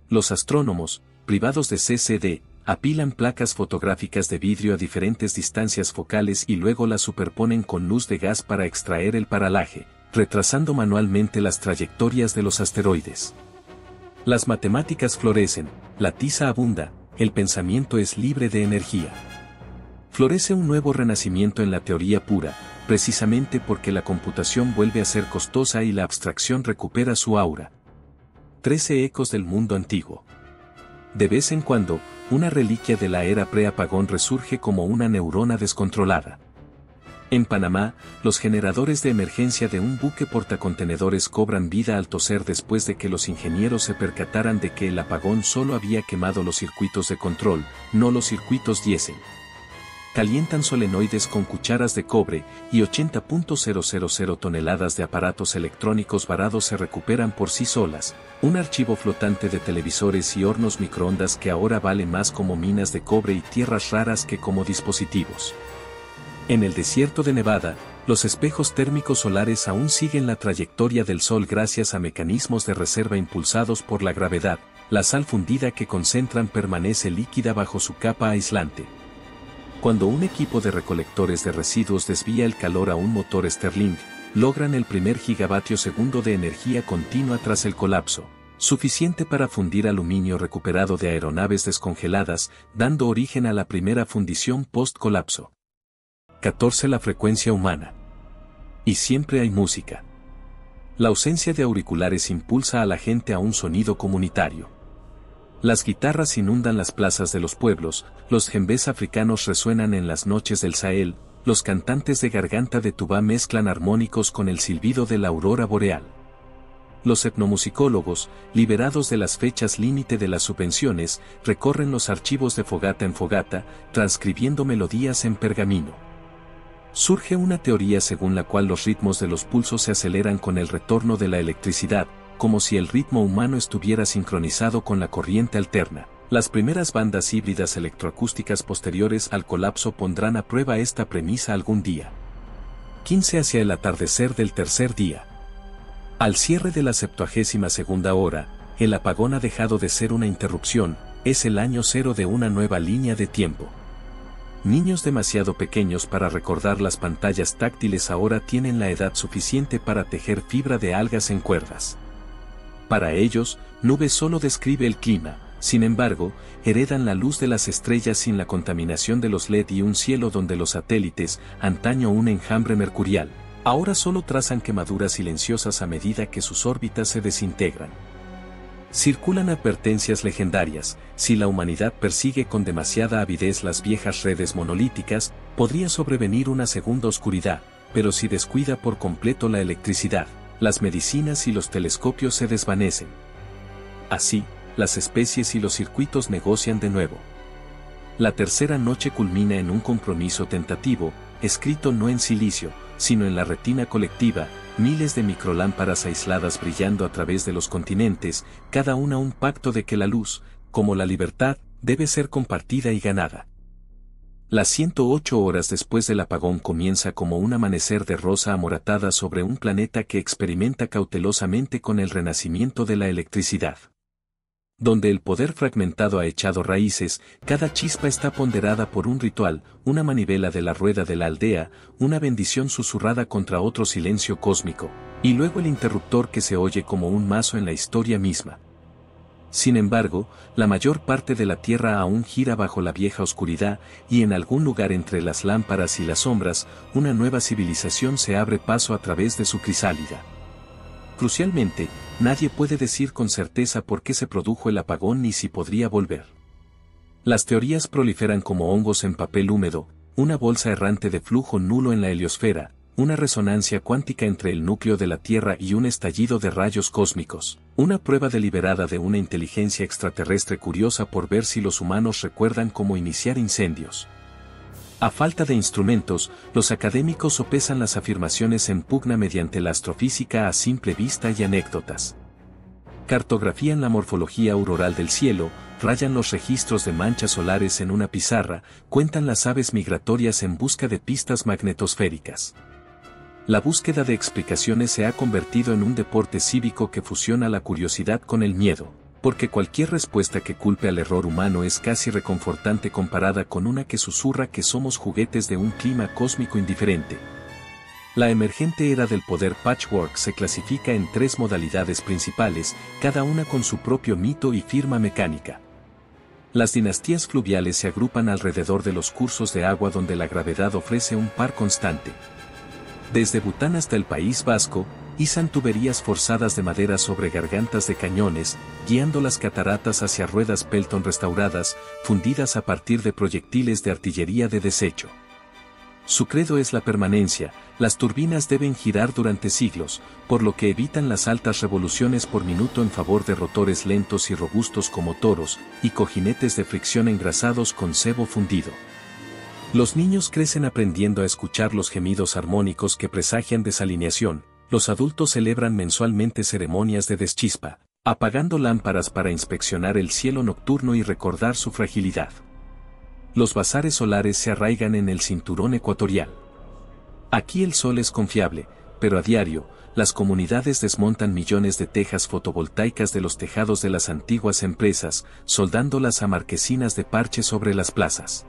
Los astrónomos, privados de CCD, apilan placas fotográficas de vidrio a diferentes distancias focales y luego las superponen con luz de gas para extraer el paralaje, retrasando manualmente las trayectorias de los asteroides. Las matemáticas florecen, la tiza abunda, el pensamiento es libre de energía. Florece un nuevo renacimiento en la teoría pura, precisamente porque la computación vuelve a ser costosa y la abstracción recupera su aura. 13. Ecos del mundo antiguo. De vez en cuando, una reliquia de la era pre-apagón resurge como una neurona descontrolada. En Panamá, los generadores de emergencia de un buque portacontenedores cobran vida al toser después de que los ingenieros se percataran de que el apagón solo había quemado los circuitos de control, no los circuitos diésel. Calientan solenoides con cucharas de cobre y 80.000 toneladas de aparatos electrónicos varados se recuperan por sí solas, un archivo flotante de televisores y hornos microondas que ahora vale más como minas de cobre y tierras raras que como dispositivos. En el desierto de Nevada, los espejos térmicos solares aún siguen la trayectoria del Sol gracias a mecanismos de reserva impulsados por la gravedad, la sal fundida que concentran permanece líquida bajo su capa aislante. Cuando un equipo de recolectores de residuos desvía el calor a un motor Stirling, logran el primer gigavatio segundo de energía continua tras el colapso, suficiente para fundir aluminio recuperado de aeronaves descongeladas, dando origen a la primera fundición post-colapso. 14. La frecuencia humana. Y siempre hay música. La ausencia de auriculares impulsa a la gente a un sonido comunitario. Las guitarras inundan las plazas de los pueblos, los djembés africanos resuenan en las noches del Sahel, los cantantes de garganta de tubá mezclan armónicos con el silbido de la aurora boreal. Los etnomusicólogos, liberados de las fechas límite de las subvenciones, recorren los archivos de fogata en fogata, transcribiendo melodías en pergamino. Surge una teoría según la cual los ritmos de los pulsos se aceleran con el retorno de la electricidad, como si el ritmo humano estuviera sincronizado con la corriente alterna. Las primeras bandas híbridas electroacústicas posteriores al colapso pondrán a prueba esta premisa algún día. 15 hacia el atardecer del tercer día. Al cierre de la 72ª hora, el apagón ha dejado de ser una interrupción, es el año cero de una nueva línea de tiempo. Niños demasiado pequeños para recordar las pantallas táctiles ahora tienen la edad suficiente para tejer fibra de algas en cuerdas. Para ellos, nube solo describe el clima, sin embargo, heredan la luz de las estrellas sin la contaminación de los LED y un cielo donde los satélites, antaño un enjambre mercurial, ahora solo trazan quemaduras silenciosas a medida que sus órbitas se desintegran. Circulan advertencias legendarias: si la humanidad persigue con demasiada avidez las viejas redes monolíticas, podría sobrevenir una segunda oscuridad, pero si descuida por completo la electricidad, las medicinas y los telescopios se desvanecen. Así, las especies y los circuitos negocian de nuevo. La tercera noche culmina en un compromiso tentativo, escrito no en silicio, sino en la retina colectiva, miles de microlámparas aisladas brillando a través de los continentes, cada una un pacto de que la luz, como la libertad, debe ser compartida y ganada. Las 108 horas después del apagón comienza como un amanecer de rosa amoratada sobre un planeta que experimenta cautelosamente con el renacimiento de la electricidad. Donde el poder fragmentado ha echado raíces, cada chispa está ponderada por un ritual, una manivela de la rueda de la aldea, una bendición susurrada contra otro silencio cósmico, y luego el interruptor que se oye como un mazo en la historia misma. Sin embargo, la mayor parte de la Tierra aún gira bajo la vieja oscuridad, y en algún lugar entre las lámparas y las sombras, una nueva civilización se abre paso a través de su crisálida. Crucialmente, nadie puede decir con certeza por qué se produjo el apagón ni si podría volver. Las teorías proliferan como hongos en papel húmedo, una bolsa errante de flujo nulo en la heliosfera, una resonancia cuántica entre el núcleo de la Tierra y un estallido de rayos cósmicos, una prueba deliberada de una inteligencia extraterrestre curiosa por ver si los humanos recuerdan cómo iniciar incendios. A falta de instrumentos, los académicos sopesan las afirmaciones en pugna mediante la astrofísica a simple vista y anécdotas. Cartografían la morfología auroral del cielo, rayan los registros de manchas solares en una pizarra, cuentan las aves migratorias en busca de pistas magnetosféricas. La búsqueda de explicaciones se ha convertido en un deporte cívico que fusiona la curiosidad con el miedo, porque cualquier respuesta que culpe al error humano es casi reconfortante comparada con una que susurra que somos juguetes de un clima cósmico indiferente. La emergente era del poder patchwork se clasifica en 3 modalidades principales, cada una con su propio mito y firma mecánica. Las dinastías fluviales se agrupan alrededor de los cursos de agua donde la gravedad ofrece un par constante. Desde Bután hasta el País Vasco, izan tuberías forzadas de madera sobre gargantas de cañones, guiando las cataratas hacia ruedas Pelton restauradas, fundidas a partir de proyectiles de artillería de desecho. Su credo es la permanencia, las turbinas deben girar durante siglos, por lo que evitan las altas revoluciones por minuto en favor de rotores lentos y robustos como toros, y cojinetes de fricción engrasados con sebo fundido. Los niños crecen aprendiendo a escuchar los gemidos armónicos que presagian desalineación. Los adultos celebran mensualmente ceremonias de deschispa, apagando lámparas para inspeccionar el cielo nocturno y recordar su fragilidad. Los bazares solares se arraigan en el cinturón ecuatorial. Aquí el sol es confiable, pero a diario, las comunidades desmontan millones de tejas fotovoltaicas de los tejados de las antiguas empresas, soldándolas a marquesinas de parche sobre las plazas.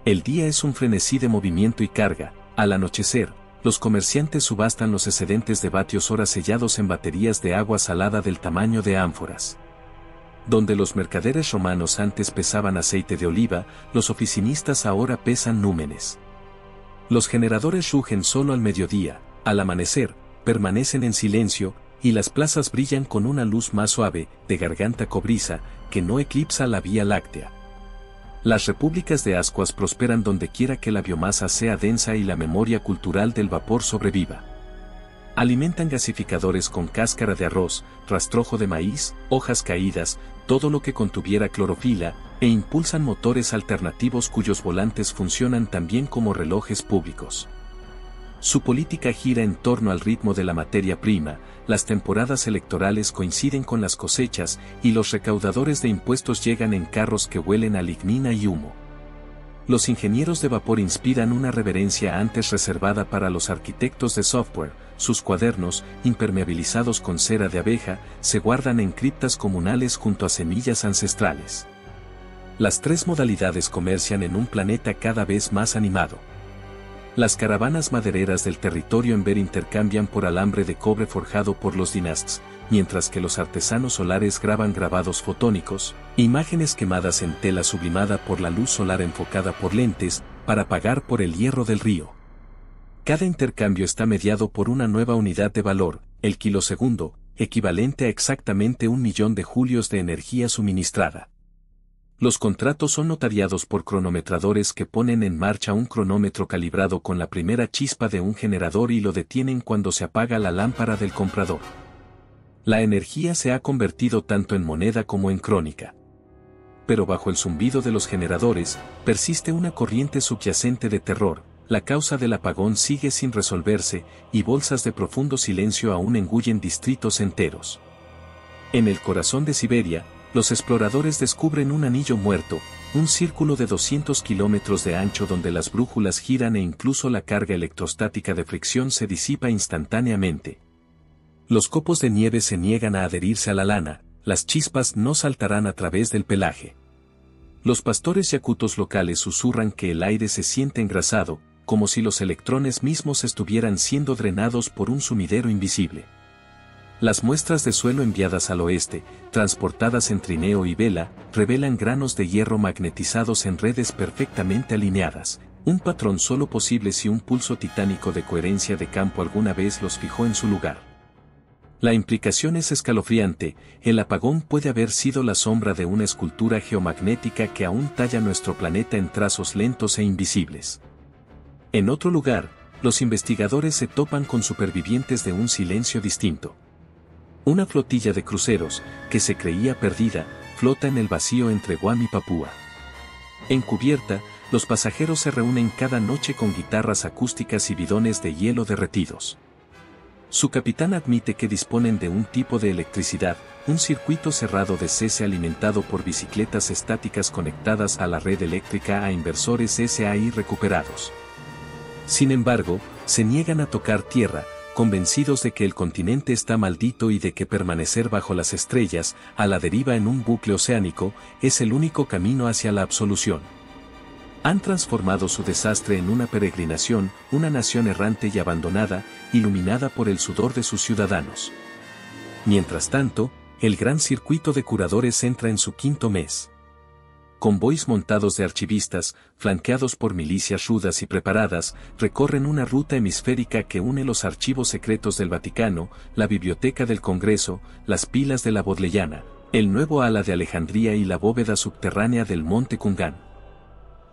El día es un frenesí de movimiento y carga. Al anochecer, los comerciantes subastan los excedentes de vatios hora sellados en baterías de agua salada del tamaño de ánforas. Donde los mercaderes romanos antes pesaban aceite de oliva, los oficinistas ahora pesan númenes. Los generadores rugen solo al mediodía, al amanecer, permanecen en silencio, y las plazas brillan con una luz más suave, de garganta cobriza, que no eclipsa la Vía Láctea. Las repúblicas de ascuas prosperan donde quiera que la biomasa sea densa y la memoria cultural del vapor sobreviva. Alimentan gasificadores con cáscara de arroz, rastrojo de maíz, hojas caídas, todo lo que contuviera clorofila, e impulsan motores alternativos cuyos volantes funcionan también como relojes públicos. Su política gira en torno al ritmo de la materia prima, las temporadas electorales coinciden con las cosechas y los recaudadores de impuestos llegan en carros que huelen a lignina y humo. Los ingenieros de vapor inspiran una reverencia antes reservada para los arquitectos de software. Sus cuadernos, impermeabilizados con cera de abeja, se guardan en criptas comunales junto a semillas ancestrales. Las tres modalidades comercian en un planeta cada vez más animado. Las caravanas madereras del territorio Ember intercambian por alambre de cobre forjado por los Dynasts, mientras que los artesanos solares graban grabados fotónicos, imágenes quemadas en tela sublimada por la luz solar enfocada por lentes, para pagar por el hierro del río. Cada intercambio está mediado por una nueva unidad de valor, el kilosegundo, equivalente a exactamente 1.000.000 de julios de energía suministrada. Los contratos son notariados por cronometradores que ponen en marcha un cronómetro calibrado con la primera chispa de un generador y lo detienen cuando se apaga la lámpara del comprador. La energía se ha convertido tanto en moneda como en crónica. Pero bajo el zumbido de los generadores, persiste una corriente subyacente de terror, la causa del apagón sigue sin resolverse, y bolsas de profundo silencio aún engullen distritos enteros. En el corazón de Siberia, los exploradores descubren un anillo muerto, un círculo de 200 kilómetros de ancho donde las brújulas giran e incluso la carga electrostática de fricción se disipa instantáneamente. Los copos de nieve se niegan a adherirse a la lana, las chispas no saltarán a través del pelaje. Los pastores yakutos locales susurran que el aire se siente engrasado, como si los electrones mismos estuvieran siendo drenados por un sumidero invisible. Las muestras de suelo enviadas al oeste, transportadas en trineo y vela, revelan granos de hierro magnetizados en redes perfectamente alineadas, un patrón solo posible si un pulso titánico de coherencia de campo alguna vez los fijó en su lugar. La implicación es escalofriante, el apagón puede haber sido la sombra de una escultura geomagnética que aún talla nuestro planeta en trazos lentos e invisibles. En otro lugar, los investigadores se topan con supervivientes de un silencio distinto. Una flotilla de cruceros, que se creía perdida, flota en el vacío entre Guam y Papúa. En cubierta, los pasajeros se reúnen cada noche con guitarras acústicas y bidones de hielo derretidos. Su capitán admite que disponen de un tipo de electricidad, un circuito cerrado de cese alimentado por bicicletas estáticas conectadas a la red eléctrica a inversores SAI recuperados. Sin embargo, se niegan a tocar tierra, convencidos de que el continente está maldito y de que permanecer bajo las estrellas, a la deriva en un bucle oceánico, es el único camino hacia la absolución. Han transformado su desastre en una peregrinación, una nación errante y abandonada, iluminada por el sudor de sus ciudadanos. Mientras tanto, el gran circuito de curadores entra en su quinto mes. Convoys montados de archivistas, flanqueados por milicias rudas y preparadas, recorren una ruta hemisférica que une los archivos secretos del Vaticano, la Biblioteca del Congreso, las pilas de la Bodleiana, el nuevo ala de Alejandría y la bóveda subterránea del Monte Kungan.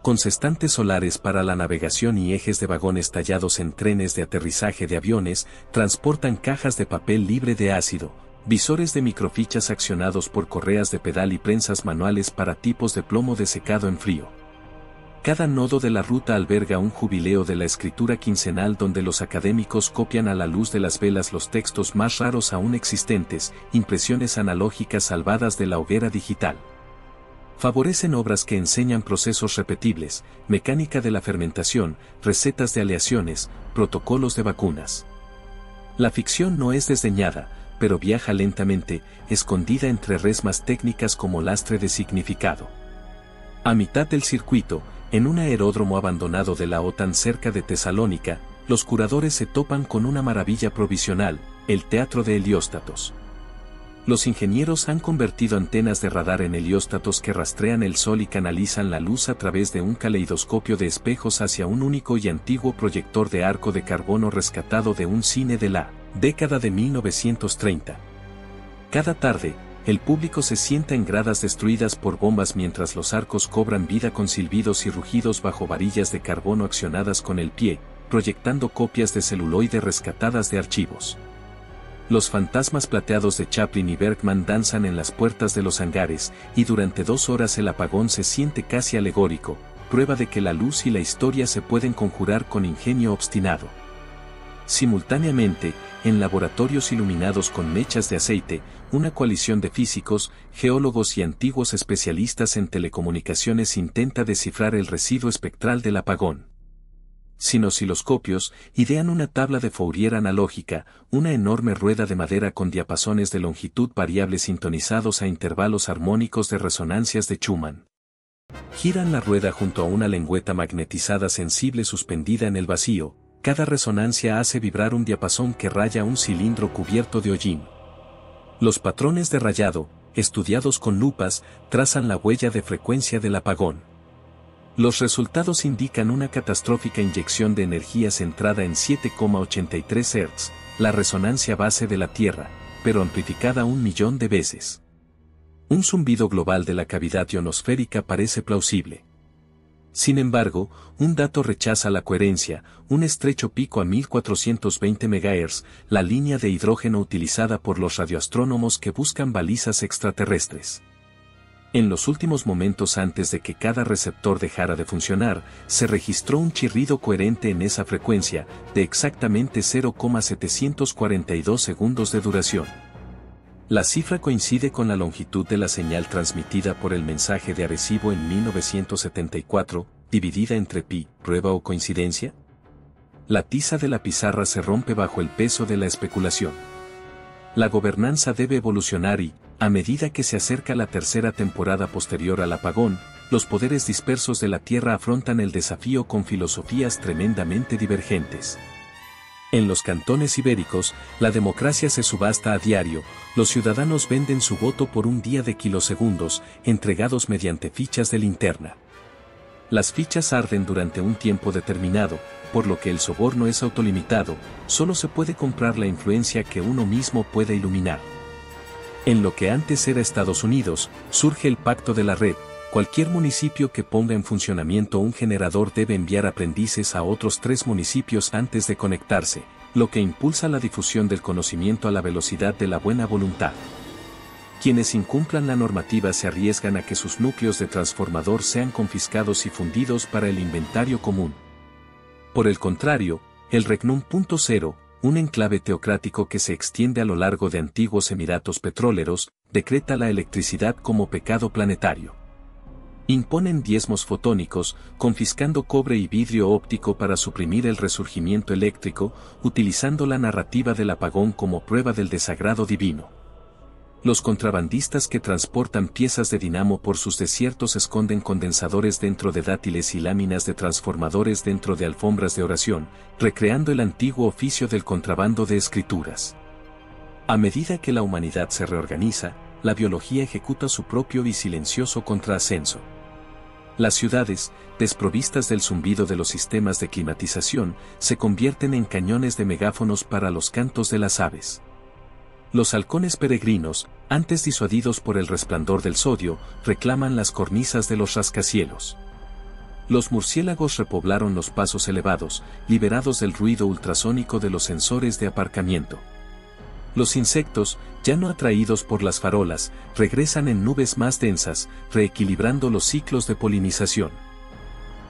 Con cestantes solares para la navegación y ejes de vagones tallados en trenes de aterrizaje de aviones, transportan cajas de papel libre de ácido, visores de microfichas accionados por correas de pedal y prensas manuales para tipos de plomo desecado en frío. Cada nodo de la ruta alberga un jubileo de la escritura quincenal donde los académicos copian a la luz de las velas los textos más raros aún existentes, impresiones analógicas salvadas de la hoguera digital. Favorecen obras que enseñan procesos repetibles, mecánica de la fermentación, recetas de aleaciones, protocolos de vacunas. La ficción no es desdeñada, pero viaja lentamente, escondida entre resmas técnicas como lastre de significado. A mitad del circuito, en un aeródromo abandonado de la OTAN cerca de Tesalónica, los curadores se topan con una maravilla provisional, el teatro de helióstatos. Los ingenieros han convertido antenas de radar en helióstatos que rastrean el sol y canalizan la luz a través de un caleidoscopio de espejos hacia un único y antiguo proyector de arco de carbono rescatado de un cine de la década de 1930. Cada tarde, el público se sienta en gradas destruidas por bombas mientras los arcos cobran vida con silbidos y rugidos bajo varillas de carbono accionadas con el pie, proyectando copias de celuloide rescatadas de archivos. Los fantasmas plateados de Chaplin y Bergman danzan en las puertas de los hangares, y durante 2 horas el apagón se siente casi alegórico, prueba de que la luz y la historia se pueden conjurar con ingenio obstinado. Simultáneamente, en laboratorios iluminados con mechas de aceite, una coalición de físicos, geólogos y antiguos especialistas en telecomunicaciones intenta descifrar el residuo espectral del apagón. Sin osciloscopios, idean una tabla de Fourier analógica, una enorme rueda de madera con diapasones de longitud variable sintonizados a intervalos armónicos de resonancias de Schumann. Giran la rueda junto a una lengüeta magnetizada sensible suspendida en el vacío. Cada resonancia hace vibrar un diapasón que raya un cilindro cubierto de hollín. Los patrones de rayado, estudiados con lupas, trazan la huella de frecuencia del apagón. Los resultados indican una catastrófica inyección de energía centrada en 7,83 Hz, la resonancia base de la Tierra, pero amplificada 1.000.000 de veces. Un zumbido global de la cavidad ionosférica parece plausible. Sin embargo, un dato rechaza la coherencia, un estrecho pico a 1420 MHz, la línea de hidrógeno utilizada por los radioastrónomos que buscan balizas extraterrestres. En los últimos momentos antes de que cada receptor dejara de funcionar, se registró un chirrido coherente en esa frecuencia, de exactamente 0,742 segundos de duración. La cifra coincide con la longitud de la señal transmitida por el mensaje de Arecibo en 1974, dividida entre pi, prueba o coincidencia. La tiza de la pizarra se rompe bajo el peso de la especulación. La gobernanza debe evolucionar y, a medida que se acerca la tercera temporada posterior al apagón, los poderes dispersos de la Tierra afrontan el desafío con filosofías tremendamente divergentes. En los cantones ibéricos, la democracia se subasta a diario, los ciudadanos venden su voto por un día de kilosegundos, entregados mediante fichas de linterna. Las fichas arden durante un tiempo determinado, por lo que el soborno es autolimitado, solo se puede comprar la influencia que uno mismo puede iluminar. En lo que antes era Estados Unidos, surge el Pacto de la Red. Cualquier municipio que ponga en funcionamiento un generador debe enviar aprendices a otros 3 municipios antes de conectarse, lo que impulsa la difusión del conocimiento a la velocidad de la buena voluntad. Quienes incumplan la normativa se arriesgan a que sus núcleos de transformador sean confiscados y fundidos para el inventario común. Por el contrario, el Regnum .0, un enclave teocrático que se extiende a lo largo de antiguos emiratos petroleros, decreta la electricidad como pecado planetario. Imponen diezmos fotónicos, confiscando cobre y vidrio óptico para suprimir el resurgimiento eléctrico, utilizando la narrativa del apagón como prueba del desagrado divino. Los contrabandistas que transportan piezas de dinamo por sus desiertos esconden condensadores dentro de dátiles y láminas de transformadores dentro de alfombras de oración, recreando el antiguo oficio del contrabando de escrituras. A medida que la humanidad se reorganiza, la biología ejecuta su propio y silencioso contraascenso. Las ciudades, desprovistas del zumbido de los sistemas de climatización, se convierten en cañones de megáfonos para los cantos de las aves. Los halcones peregrinos, antes disuadidos por el resplandor del sodio, reclaman las cornisas de los rascacielos. Los murciélagos repoblaron los pasos elevados, liberados del ruido ultrasónico de los sensores de aparcamiento. Los insectos, ya no atraídos por las farolas, regresan en nubes más densas, reequilibrando los ciclos de polinización.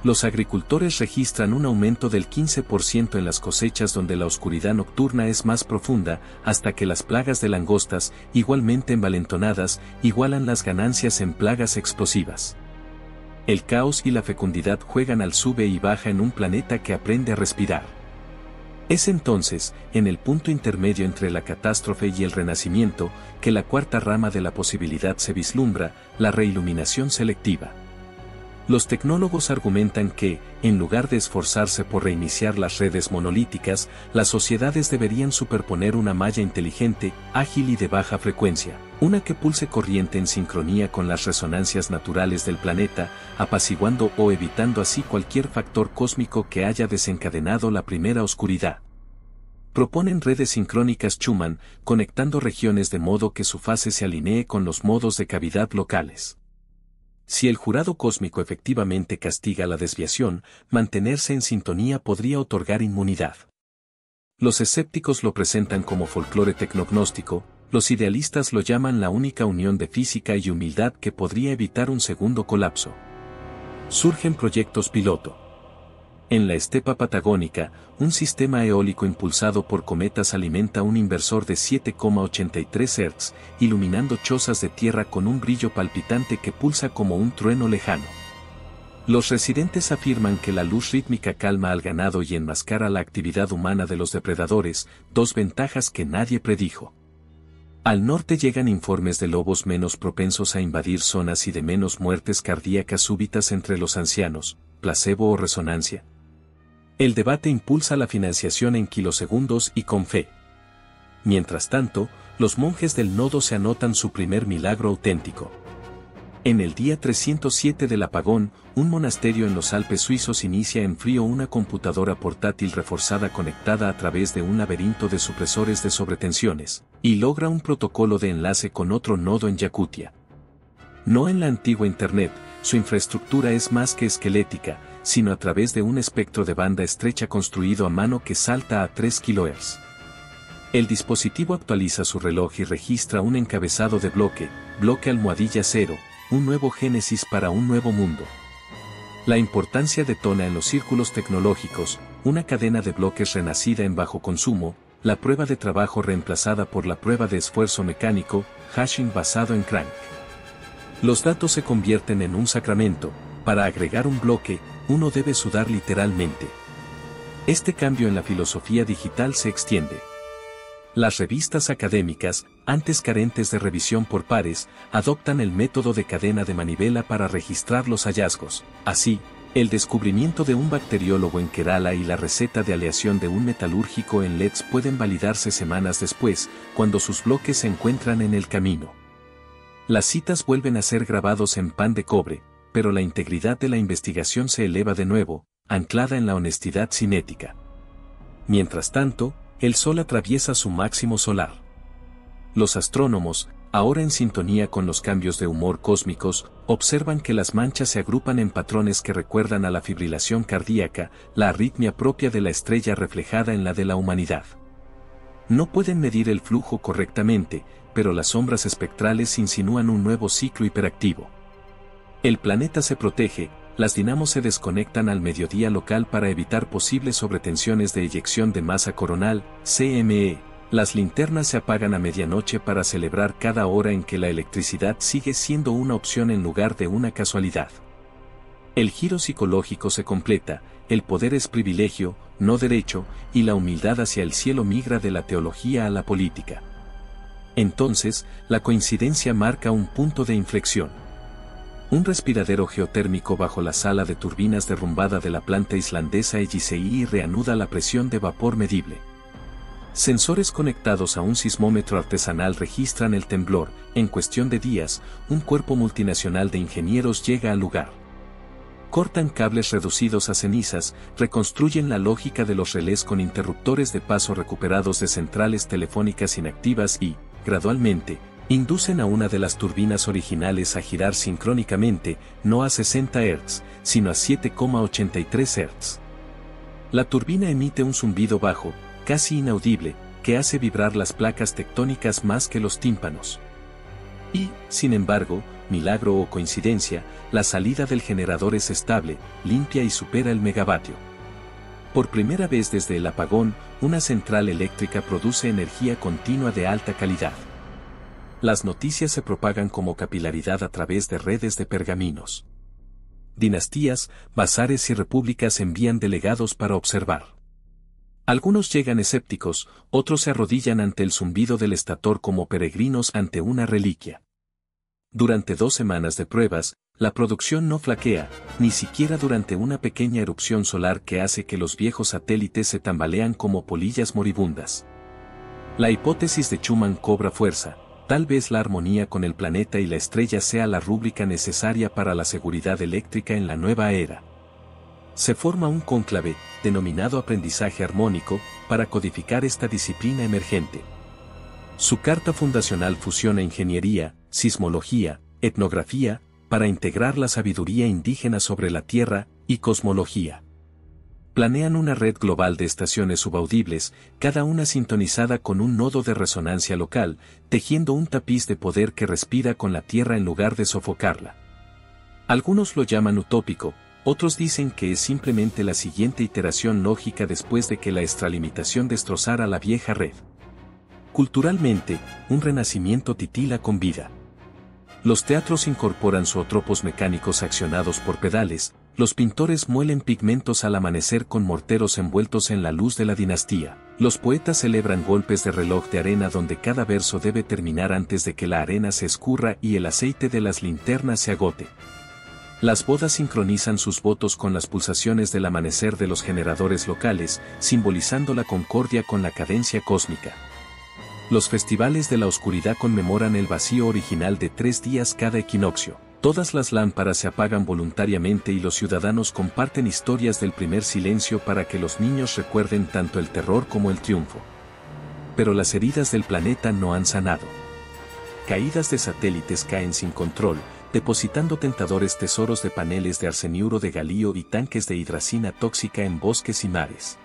Los agricultores registran un aumento del 15% en las cosechas donde la oscuridad nocturna es más profunda, hasta que las plagas de langostas, igualmente envalentonadas, igualan las ganancias en plagas explosivas. El caos y la fecundidad juegan al sube y baja en un planeta que aprende a respirar. Es entonces, en el punto intermedio entre la catástrofe y el renacimiento, que la cuarta rama de la posibilidad se vislumbra, la reiluminación selectiva. Los tecnólogos argumentan que, en lugar de esforzarse por reiniciar las redes monolíticas, las sociedades deberían superponer una malla inteligente, ágil y de baja frecuencia, una que pulse corriente en sincronía con las resonancias naturales del planeta, apaciguando o evitando así cualquier factor cósmico que haya desencadenado la primera oscuridad. Proponen redes sincrónicas Schumann, conectando regiones de modo que su fase se alinee con los modos de cavidad locales. Si el jurado cósmico efectivamente castiga la desviación, mantenerse en sintonía podría otorgar inmunidad. Los escépticos lo presentan como folclore tecnognóstico, los idealistas lo llaman la única unión de física y humildad que podría evitar un segundo colapso. Surgen proyectos piloto. En la estepa patagónica, un sistema eólico impulsado por cometas alimenta un inversor de 7,83 Hz, iluminando chozas de tierra con un brillo palpitante que pulsa como un trueno lejano. Los residentes afirman que la luz rítmica calma al ganado y enmascara la actividad humana de los depredadores, dos ventajas que nadie predijo. Al norte llegan informes de lobos menos propensos a invadir zonas y de menos muertes cardíacas súbitas entre los ancianos, placebo o resonancia. El debate impulsa la financiación en kilosegundos y con fe. Mientras tanto, los monjes del nodo se anotan su primer milagro auténtico. En el día 307 del apagón, un monasterio en los Alpes suizos inicia en frío una computadora portátil reforzada conectada a través de un laberinto de supresores de sobretensiones, y logra un protocolo de enlace con otro nodo en Yakutia. No en la antigua Internet, su infraestructura es más que esquelética, sino a través de un espectro de banda estrecha construido a mano que salta a 3 kHz. El dispositivo actualiza su reloj y registra un encabezado de bloque almohadilla 0, un nuevo génesis para un nuevo mundo. La importancia detona en los círculos tecnológicos, una cadena de bloques renacida en bajo consumo, la prueba de trabajo reemplazada por la prueba de esfuerzo mecánico, hashing basado en crank. Los datos se convierten en un sacramento, para agregar un bloque, uno debe sudar literalmente. Este cambio en la filosofía digital se extiende. Las revistas académicas, antes carentes de revisión por pares, adoptan el método de cadena de manivela para registrar los hallazgos. Así, el descubrimiento de un bacteriólogo en Kerala y la receta de aleación de un metalúrgico en Leeds pueden validarse semanas después, cuando sus bloques se encuentran en el camino. Las citas vuelven a ser grabados en pan de cobre, pero la integridad de la investigación se eleva de nuevo, anclada en la honestidad cinética. Mientras tanto, el Sol atraviesa su máximo solar. Los astrónomos, ahora en sintonía con los cambios de humor cósmicos, observan que las manchas se agrupan en patrones que recuerdan a la fibrilación cardíaca, la arritmia propia de la estrella reflejada en la de la humanidad. No pueden medir el flujo correctamente, pero las sombras espectrales insinúan un nuevo ciclo hiperactivo. El planeta se protege, las dinamos se desconectan al mediodía local para evitar posibles sobretensiones de eyección de masa coronal, CME. Las linternas se apagan a medianoche para celebrar cada hora en que la electricidad sigue siendo una opción en lugar de una casualidad. El giro psicológico se completa, el poder es privilegio, no derecho, y la humildad hacia el cielo migra de la teología a la política. Entonces, la coincidencia marca un punto de inflexión. Un respiradero geotérmico bajo la sala de turbinas derrumbada de la planta islandesa EGCI reanuda la presión de vapor medible. Sensores conectados a un sismómetro artesanal registran el temblor. En cuestión de días, un cuerpo multinacional de ingenieros llega al lugar. Cortan cables reducidos a cenizas, reconstruyen la lógica de los relés con interruptores de paso recuperados de centrales telefónicas inactivas y, gradualmente, inducen a una de las turbinas originales a girar sincrónicamente, no a 60 Hz, sino a 7,83 Hz. La turbina emite un zumbido bajo, casi inaudible, que hace vibrar las placas tectónicas más que los tímpanos. Y, sin embargo, milagro o coincidencia, la salida del generador es estable, limpia y supera el megavatio. Por primera vez desde el apagón, una central eléctrica produce energía continua de alta calidad. Las noticias se propagan como capilaridad a través de redes de pergaminos. Dinastías, bazares y repúblicas envían delegados para observar. Algunos llegan escépticos, otros se arrodillan ante el zumbido del estator como peregrinos ante una reliquia. Durante 2 semanas de pruebas, la producción no flaquea, ni siquiera durante una pequeña erupción solar que hace que los viejos satélites se tambalean como polillas moribundas. La hipótesis de Schumann cobra fuerza. Tal vez la armonía con el planeta y la estrella sea la rúbrica necesaria para la seguridad eléctrica en la nueva era. Se forma un cónclave, denominado aprendizaje armónico, para codificar esta disciplina emergente. Su carta fundacional fusiona ingeniería, sismología, etnografía, para integrar la sabiduría indígena sobre la Tierra y cosmología. Planean una red global de estaciones subaudibles, cada una sintonizada con un nodo de resonancia local, tejiendo un tapiz de poder que respira con la Tierra en lugar de sofocarla. Algunos lo llaman utópico, otros dicen que es simplemente la siguiente iteración lógica después de que la extralimitación destrozara la vieja red. Culturalmente, un renacimiento titila con vida. Los teatros incorporan zootropos mecánicos accionados por pedales, los pintores muelen pigmentos al amanecer con morteros envueltos en la luz de la dinastía, los poetas celebran golpes de reloj de arena donde cada verso debe terminar antes de que la arena se escurra y el aceite de las linternas se agote. Las bodas sincronizan sus votos con las pulsaciones del amanecer de los generadores locales, simbolizando la concordia con la cadencia cósmica. Los festivales de la oscuridad conmemoran el vacío original de 3 días cada equinoccio. Todas las lámparas se apagan voluntariamente y los ciudadanos comparten historias del primer silencio para que los niños recuerden tanto el terror como el triunfo. Pero las heridas del planeta no han sanado. Caídas de satélites caen sin control, depositando tentadores tesoros de paneles de arseniuro de galio y tanques de hidracina tóxica en bosques y mares.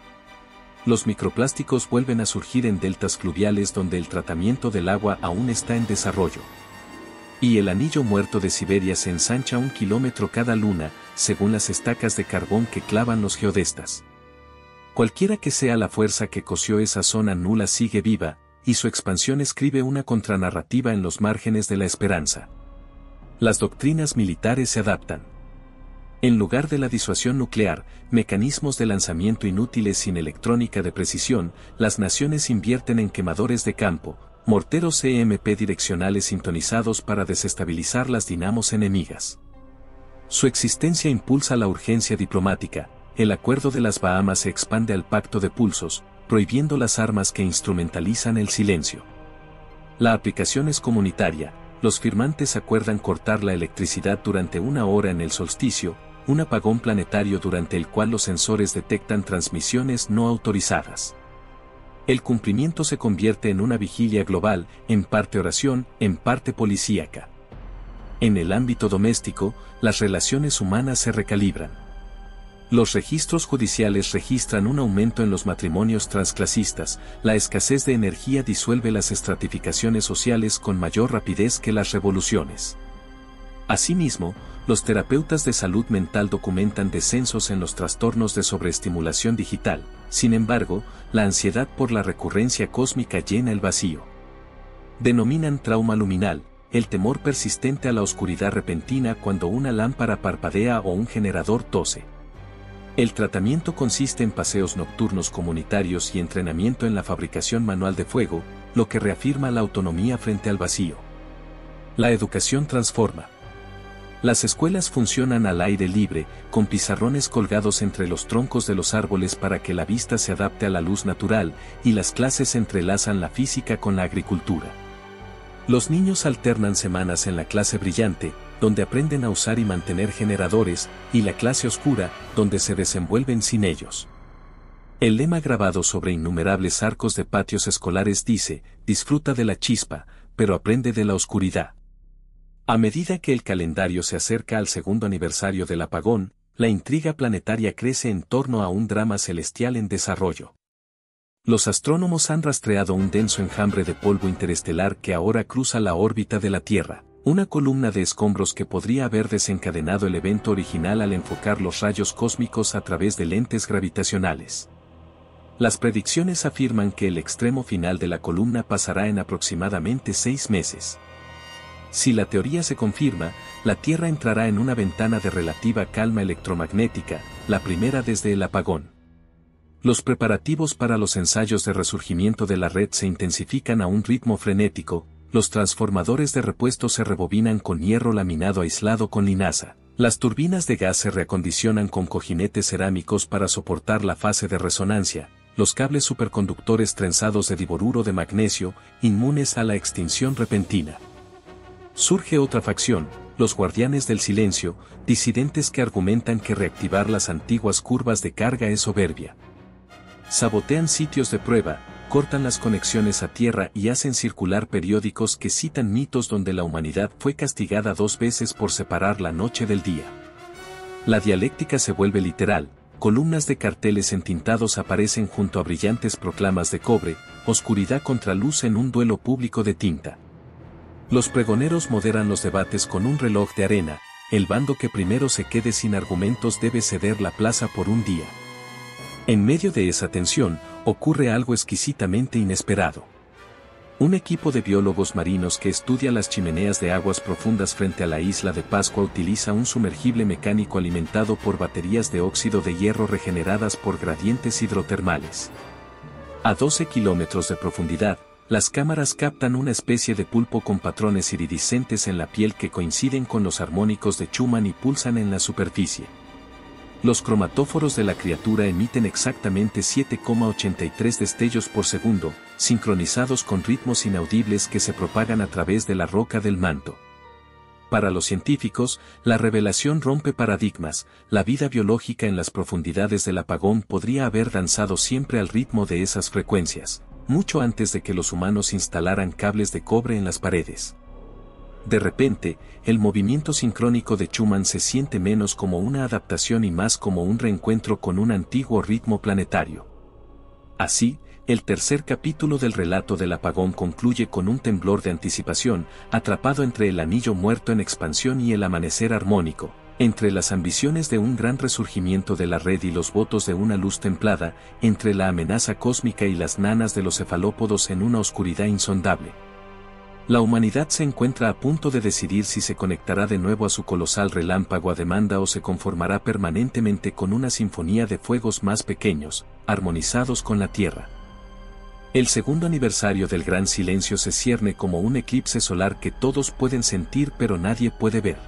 Los microplásticos vuelven a surgir en deltas fluviales donde el tratamiento del agua aún está en desarrollo. Y el anillo muerto de Siberia se ensancha 1 kilómetro cada luna, según las estacas de carbón que clavan los geodestas. Cualquiera que sea la fuerza que cosió esa zona nula sigue viva, y su expansión escribe una contranarrativa en los márgenes de la esperanza. Las doctrinas militares se adaptan. En lugar de la disuasión nuclear, mecanismos de lanzamiento inútiles sin electrónica de precisión, las naciones invierten en quemadores de campo, morteros EMP direccionales sintonizados para desestabilizar las dinamos enemigas. Su existencia impulsa la urgencia diplomática, el acuerdo de las Bahamas se expande al pacto de pulsos, prohibiendo las armas que instrumentalizan el silencio. La aplicación es comunitaria, los firmantes acuerdan cortar la electricidad durante 1 hora en el solsticio, un apagón planetario durante el cual los sensores detectan transmisiones no autorizadas. El cumplimiento se convierte en una vigilia global, en parte oración, en parte policíaca. En el ámbito doméstico, las relaciones humanas se recalibran. Los registros judiciales registran un aumento en los matrimonios transclasistas, la escasez de energía disuelve las estratificaciones sociales con mayor rapidez que las revoluciones. Asimismo, los terapeutas de salud mental documentan descensos en los trastornos de sobreestimulación digital, sin embargo, la ansiedad por la recurrencia cósmica llena el vacío. Denominan trauma luminal, el temor persistente a la oscuridad repentina cuando una lámpara parpadea o un generador tose. El tratamiento consiste en paseos nocturnos comunitarios y entrenamiento en la fabricación manual de fuego, lo que reafirma la autonomía frente al vacío. La educación transforma. Las escuelas funcionan al aire libre, con pizarrones colgados entre los troncos de los árboles para que la vista se adapte a la luz natural, y las clases entrelazan la física con la agricultura. Los niños alternan semanas en la clase brillante, donde aprenden a usar y mantener generadores, y la clase oscura, donde se desenvuelven sin ellos. El lema grabado sobre innumerables arcos de patios escolares dice, disfruta de la chispa, pero aprende de la oscuridad. A medida que el calendario se acerca al 2º aniversario del apagón, la intriga planetaria crece en torno a un drama celestial en desarrollo. Los astrónomos han rastreado un denso enjambre de polvo interestelar que ahora cruza la órbita de la Tierra, una columna de escombros que podría haber desencadenado el evento original al enfocar los rayos cósmicos a través de lentes gravitacionales. Las predicciones afirman que el extremo final de la columna pasará en aproximadamente 6 meses. Si la teoría se confirma, la Tierra entrará en una ventana de relativa calma electromagnética, la primera desde el apagón. Los preparativos para los ensayos de resurgimiento de la red se intensifican a un ritmo frenético, los transformadores de repuesto se rebobinan con hierro laminado aislado con linaza, las turbinas de gas se reacondicionan con cojinetes cerámicos para soportar la fase de resonancia, los cables superconductores trenzados de diboruro de magnesio, inmunes a la extinción repentina. Surge otra facción, los guardianes del silencio, disidentes que argumentan que reactivar las antiguas curvas de carga es soberbia. Sabotean sitios de prueba, cortan las conexiones a tierra y hacen circular periódicos que citan mitos donde la humanidad fue castigada 2 veces por separar la noche del día. La dialéctica se vuelve literal, columnas de carteles entintados aparecen junto a brillantes proclamas de cobre, oscuridad contra luz en un duelo público de tinta. Los pregoneros moderan los debates con un reloj de arena, el bando que primero se quede sin argumentos debe ceder la plaza por un día. En medio de esa tensión, ocurre algo exquisitamente inesperado. Un equipo de biólogos marinos que estudia las chimeneas de aguas profundas frente a la isla de Pascua utiliza un sumergible mecánico alimentado por baterías de óxido de hierro regeneradas por gradientes hidrotermales. A 12 kilómetros de profundidad, las cámaras captan una especie de pulpo con patrones iridiscentes en la piel que coinciden con los armónicos de Schumann y pulsan en la superficie. Los cromatóforos de la criatura emiten exactamente 7,83 destellos por segundo, sincronizados con ritmos inaudibles que se propagan a través de la roca del manto. Para los científicos, la revelación rompe paradigmas, la vida biológica en las profundidades del apagón podría haber danzado siempre al ritmo de esas frecuencias, mucho antes de que los humanos instalaran cables de cobre en las paredes. De repente, el movimiento sincrónico de Schumann se siente menos como una adaptación y más como un reencuentro con un antiguo ritmo planetario. Así, el tercer capítulo del relato del apagón concluye con un temblor de anticipación, atrapado entre el anillo muerto en expansión y el amanecer armónico, entre las ambiciones de un gran resurgimiento de la red y los votos de una luz templada, entre la amenaza cósmica y las nanas de los cefalópodos en una oscuridad insondable. La humanidad se encuentra a punto de decidir si se conectará de nuevo a su colosal relámpago a demanda o se conformará permanentemente con una sinfonía de fuegos más pequeños, armonizados con la Tierra. El segundo aniversario del Gran Silencio se cierne como un eclipse solar que todos pueden sentir pero nadie puede ver.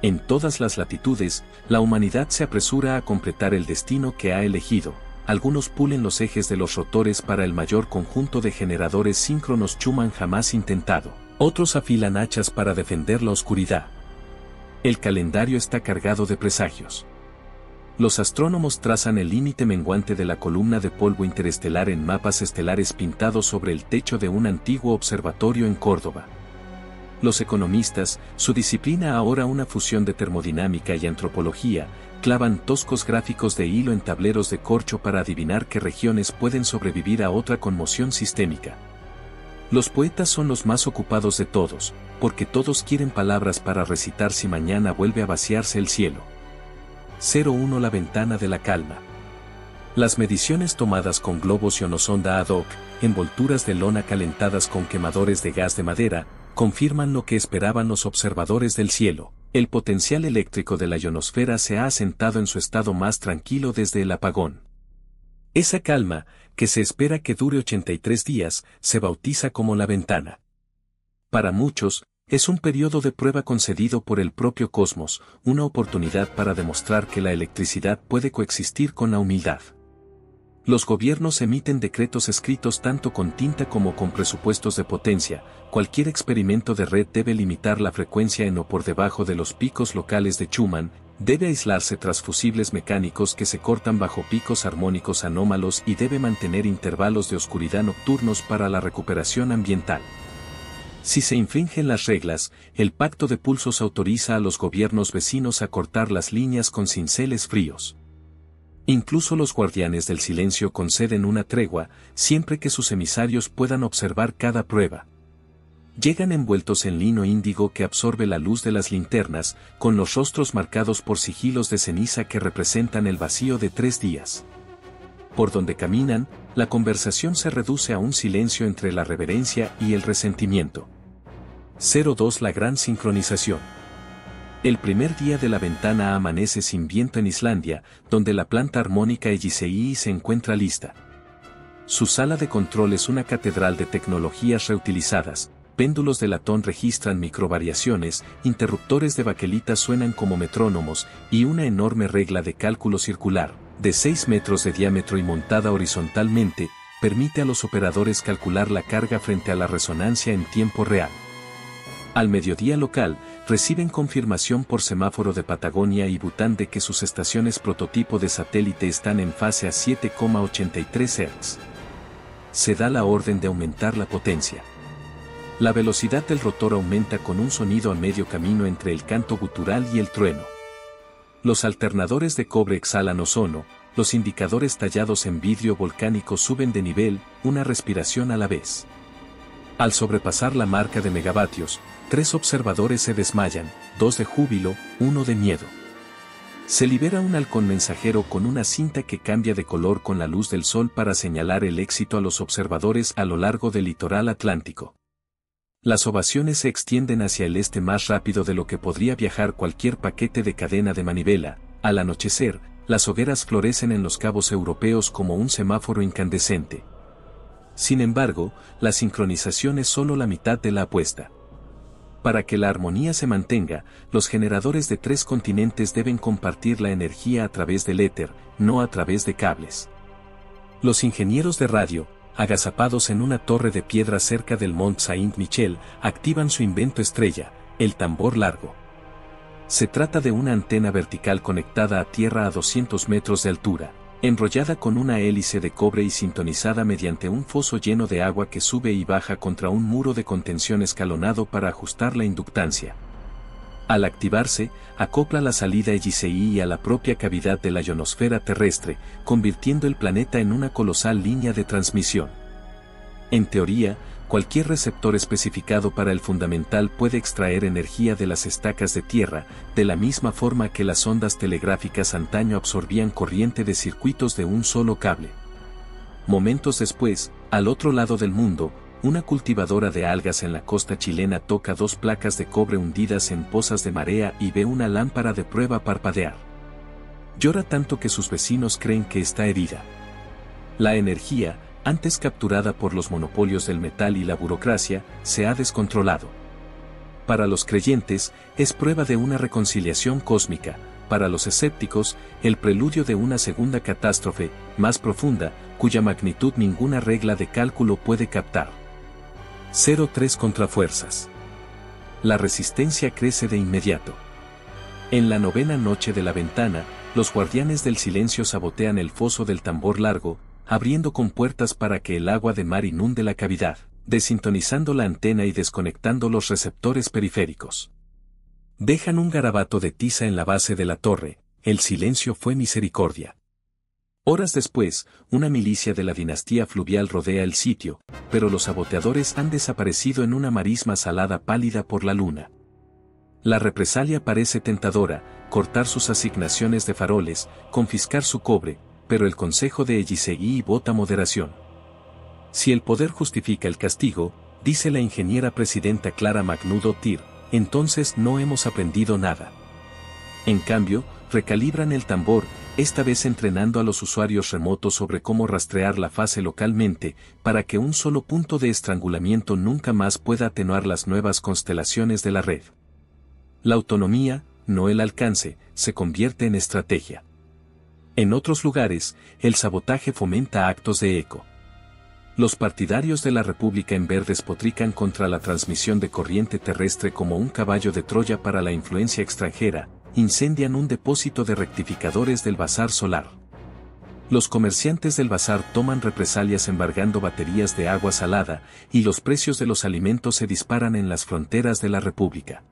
En todas las latitudes, la humanidad se apresura a completar el destino que ha elegido. Algunos pulen los ejes de los rotores para el mayor conjunto de generadores síncronos Schumann jamás intentado. Otros afilan hachas para defender la oscuridad. El calendario está cargado de presagios. Los astrónomos trazan el límite menguante de la columna de polvo interestelar en mapas estelares pintados sobre el techo de un antiguo observatorio en Córdoba. Los economistas, su disciplina ahora una fusión de termodinámica y antropología, clavan toscos gráficos de hilo en tableros de corcho para adivinar qué regiones pueden sobrevivir a otra conmoción sistémica. Los poetas son los más ocupados de todos, porque todos quieren palabras para recitar si mañana vuelve a vaciarse el cielo. 01 La ventana de la calma. Las mediciones tomadas con globos ionosonda ad hoc, envolturas de lona calentadas con quemadores de gas de madera, confirman lo que esperaban los observadores del cielo. El potencial eléctrico de la ionosfera se ha asentado en su estado más tranquilo desde el apagón. Esa calma, que se espera que dure 83 días, se bautiza como la ventana. Para muchos, es un periodo de prueba concedido por el propio cosmos, una oportunidad para demostrar que la electricidad puede coexistir con la humildad. Los gobiernos emiten decretos escritos tanto con tinta como con presupuestos de potencia. Cualquier experimento de red debe limitar la frecuencia en o por debajo de los picos locales de Schumann, debe aislarse tras fusibles mecánicos que se cortan bajo picos armónicos anómalos y debe mantener intervalos de oscuridad nocturnos para la recuperación ambiental. Si se infringen las reglas, el pacto de pulsos autoriza a los gobiernos vecinos a cortar las líneas con cinceles fríos. Incluso los guardianes del silencio conceden una tregua, siempre que sus emisarios puedan observar cada prueba. Llegan envueltos en lino índigo que absorbe la luz de las linternas, con los rostros marcados por sigilos de ceniza que representan el vacío de 3 días. Por donde caminan, la conversación se reduce a un silencio entre la reverencia y el resentimiento. 02 La gran sincronización. El primer día de la ventana amanece sin viento en Islandia, donde la planta armónica EGCI se encuentra lista. Su sala de control es una catedral de tecnologías reutilizadas, péndulos de latón registran microvariaciones, interruptores de baquelita suenan como metrónomos, y una enorme regla de cálculo circular, de 6 metros de diámetro y montada horizontalmente, permite a los operadores calcular la carga frente a la resonancia en tiempo real. Al mediodía local, reciben confirmación por semáforo de Patagonia y Bután de que sus estaciones prototipo de satélite están en fase a 7,83 Hz. se da la orden de aumentar la potencia. La velocidad del rotor aumenta con un sonido a medio camino entre el canto gutural y el trueno. Los alternadores de cobre exhalan ozono, los indicadores tallados en vidrio volcánico suben de nivel, una respiración a la vez. Al sobrepasar la marca de megavatios, 3 observadores se desmayan, 2 de júbilo, 1 de miedo. Se libera un halcón mensajero con una cinta que cambia de color con la luz del sol para señalar el éxito a los observadores a lo largo del litoral atlántico. Las ovaciones se extienden hacia el este más rápido de lo que podría viajar cualquier paquete de cadena de manivela. Al anochecer, las hogueras florecen en los cabos europeos como un semáforo incandescente. Sin embargo, la sincronización es solo la mitad de la apuesta. Para que la armonía se mantenga, los generadores de 3 continentes deben compartir la energía a través del éter, no a través de cables. Los ingenieros de radio, agazapados en una torre de piedra cerca del Mont Saint-Michel, activan su invento estrella, el tambor largo. Se trata de una antena vertical conectada a tierra a 200 metros de altura, enrollada con una hélice de cobre y sintonizada mediante un foso lleno de agua que sube y baja contra un muro de contención escalonado para ajustar la inductancia. Al activarse, acopla la salida LGCI a la propia cavidad de la ionosfera terrestre, convirtiendo el planeta en una colosal línea de transmisión. En teoría, cualquier receptor especificado para el fundamental puede extraer energía de las estacas de tierra, de la misma forma que las ondas telegráficas antaño absorbían corriente de circuitos de un solo cable. Momentos después, al otro lado del mundo, una cultivadora de algas en la costa chilena toca 2 placas de cobre hundidas en pozas de marea y ve una lámpara de prueba parpadear. Llora tanto que sus vecinos creen que está herida. La energía, antes capturada por los monopolios del metal y la burocracia, se ha descontrolado. Para los creyentes, es prueba de una reconciliación cósmica; para los escépticos, el preludio de una segunda catástrofe, más profunda, cuya magnitud ninguna regla de cálculo puede captar. 0,3 contrafuerzas. La resistencia crece de inmediato. En la 9ª noche de la ventana, los guardianes del silencio sabotean el foso del tambor largo, abriendo compuertas para que el agua de mar inunde la cavidad, desintonizando la antena y desconectando los receptores periféricos. Dejan un garabato de tiza en la base de la torre: el silencio fue misericordia. Horas después, una milicia de la dinastía fluvial rodea el sitio, pero los saboteadores han desaparecido en una marisma salada pálida por la luna. La represalia parece tentadora: cortar sus asignaciones de faroles, confiscar su cobre, pero el consejo de Ellisegui vota moderación. Si el poder justifica el castigo, dice la ingeniera presidenta Clara Magnudo-Tir, entonces no hemos aprendido nada. En cambio, recalibran el tambor, esta vez entrenando a los usuarios remotos sobre cómo rastrear la fase localmente, para que un solo punto de estrangulamiento nunca más pueda atenuar las nuevas constelaciones de la red. La autonomía, no el alcance, se convierte en estrategia. En otros lugares, el sabotaje fomenta actos de eco. Los partidarios de la República en verde despotrican contra la transmisión de corriente terrestre como un caballo de Troya para la influencia extranjera, incendian un depósito de rectificadores del bazar solar. Los comerciantes del bazar toman represalias embargando baterías de agua salada, y los precios de los alimentos se disparan en las fronteras de la República.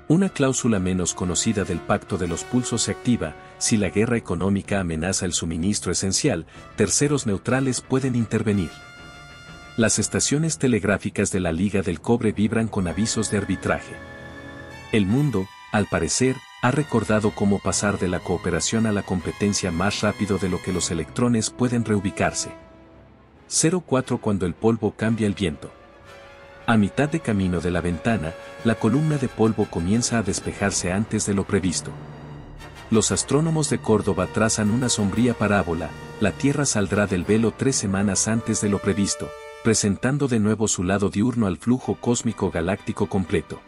Una cláusula menos conocida del Pacto de los Pulsos se activa: si la guerra económica amenaza el suministro esencial, terceros neutrales pueden intervenir. Las estaciones telegráficas de la Liga del Cobre vibran con avisos de arbitraje. El mundo, al parecer, ha recordado cómo pasar de la cooperación a la competencia más rápido de lo que los electrones pueden reubicarse. 0,4 Cuando el polvo cambia el viento. A mitad de camino de la ventana, la columna de polvo comienza a despejarse antes de lo previsto. Los astrónomos de Córdoba trazan una sombría parábola: la Tierra saldrá del velo 3 semanas antes de lo previsto, presentando de nuevo su lado diurno al flujo cósmico galáctico completo.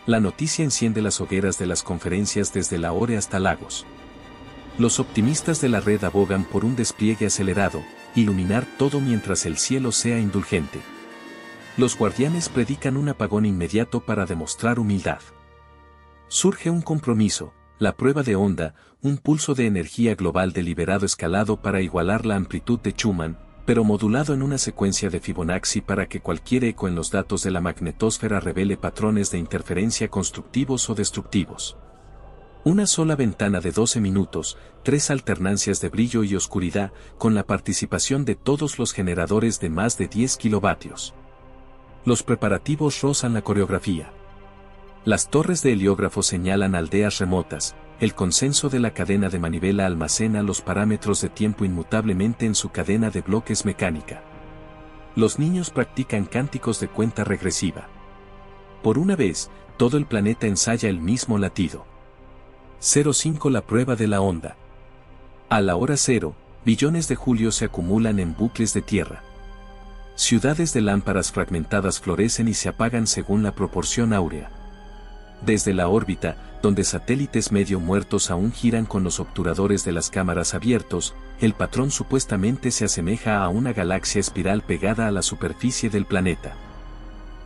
La noticia enciende las hogueras de las conferencias desde Lahore hasta Lagos. Los optimistas de la red abogan por un despliegue acelerado, iluminar todo mientras el cielo sea indulgente. Los guardianes predican un apagón inmediato para demostrar humildad. Surge un compromiso: la prueba de onda, un pulso de energía global deliberado escalado para igualar la amplitud de Schumann, pero modulado en una secuencia de Fibonacci para que cualquier eco en los datos de la magnetosfera revele patrones de interferencia constructivos o destructivos. Una sola ventana de 12 minutos, 3 alternancias de brillo y oscuridad, con la participación de todos los generadores de más de 10 kilovatios. Los preparativos rozan la coreografía. Las torres de heliógrafo señalan aldeas remotas, el consenso de la cadena de manivela almacena los parámetros de tiempo inmutablemente en su cadena de bloques mecánica. Los niños practican cánticos de cuenta regresiva. Por una vez, todo el planeta ensaya el mismo latido. 05 La prueba de la onda. A la hora cero, billones de julios se acumulan en bucles de tierra. Ciudades de lámparas fragmentadas florecen y se apagan según la proporción áurea. Desde la órbita, donde satélites medio muertos aún giran con los obturadores de las cámaras abiertos, el patrón supuestamente se asemeja a una galaxia espiral pegada a la superficie del planeta.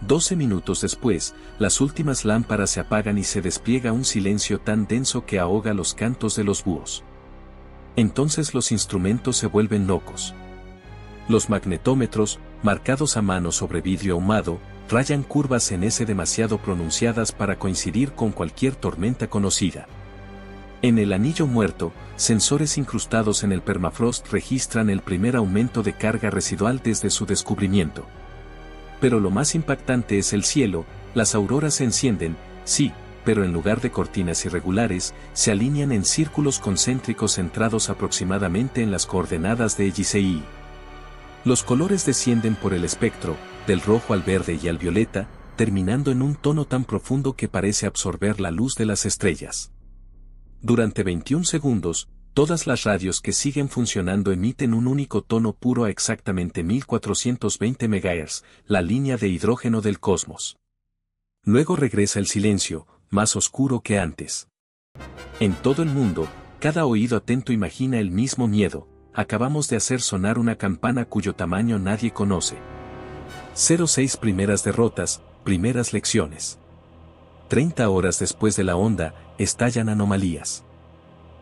12 minutos después, las últimas lámparas se apagan y se despliega un silencio tan denso que ahoga los cantos de los búhos. Entonces los instrumentos se vuelven locos. Los magnetómetros, marcados a mano sobre vidrio ahumado, rayan curvas en S demasiado pronunciadas para coincidir con cualquier tormenta conocida. En el anillo muerto, sensores incrustados en el permafrost registran el primer aumento de carga residual desde su descubrimiento. Pero lo más impactante es el cielo, las auroras se encienden, sí, pero en lugar de cortinas irregulares, se alinean en círculos concéntricos centrados aproximadamente en las coordenadas de Gisei. Los colores descienden por el espectro, del rojo al verde y al violeta, terminando en un tono tan profundo que parece absorber la luz de las estrellas. Durante 21 segundos, todas las radios que siguen funcionando emiten un único tono puro a exactamente 1420 MHz, la línea de hidrógeno del cosmos. Luego regresa el silencio, más oscuro que antes. En todo el mundo, cada oído atento imagina el mismo miedo. Acabamos de hacer sonar una campana cuyo tamaño nadie conoce. 06 Primeras derrotas, primeras lecciones. 30 horas después de la onda, estallan anomalías.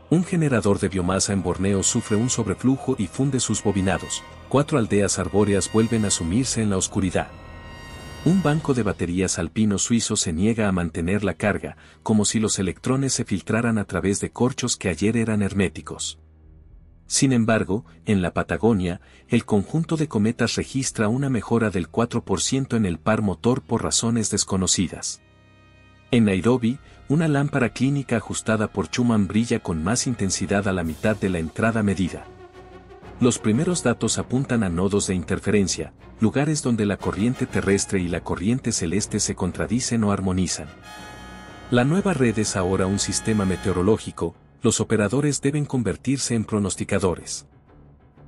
Un generador de biomasa en Borneo sufre un sobreflujo y funde sus bobinados. 4 aldeas arbóreas vuelven a sumirse en la oscuridad. Un banco de baterías alpino suizo se niega a mantener la carga, como si los electrones se filtraran a través de corchos que ayer eran herméticos. Sin embargo, en la Patagonia, el conjunto de cometas registra una mejora del 4% en el par motor por razones desconocidas. En Nairobi, una lámpara clínica ajustada por Schumann brilla con más intensidad a la mitad de la entrada medida. Los primeros datos apuntan a nodos de interferencia, lugares donde la corriente terrestre y la corriente celeste se contradicen o armonizan. La nueva red es ahora un sistema meteorológico. Los operadores deben convertirse en pronosticadores.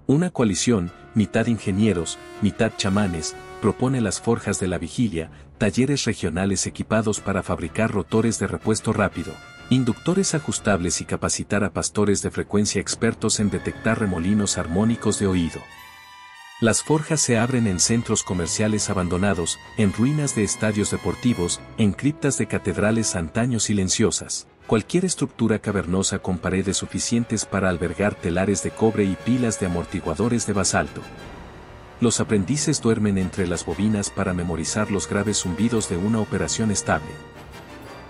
Una coalición, mitad ingenieros, mitad chamanes, propone las forjas de la vigilia, talleres regionales equipados para fabricar rotores de repuesto rápido, inductores ajustables y capacitar a pastores de frecuencia expertos en detectar remolinos armónicos de oído. Las forjas se abren en centros comerciales abandonados, en ruinas de estadios deportivos, en criptas de catedrales antaño silenciosas. Cualquier estructura cavernosa con paredes suficientes para albergar telares de cobre y pilas de amortiguadores de basalto. Los aprendices duermen entre las bobinas para memorizar los graves zumbidos de una operación estable.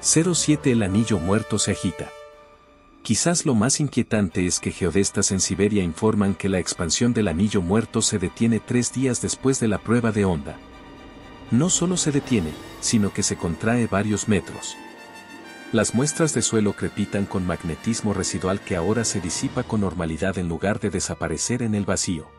07 El anillo muerto se agita. Quizás lo más inquietante es que geodestas en Siberia informan que la expansión del anillo muerto se detiene 3 días después de la prueba de onda. No solo se detiene, sino que se contrae varios metros. Las muestras de suelo crepitan con magnetismo residual que ahora se disipa con normalidad en lugar de desaparecer en el vacío.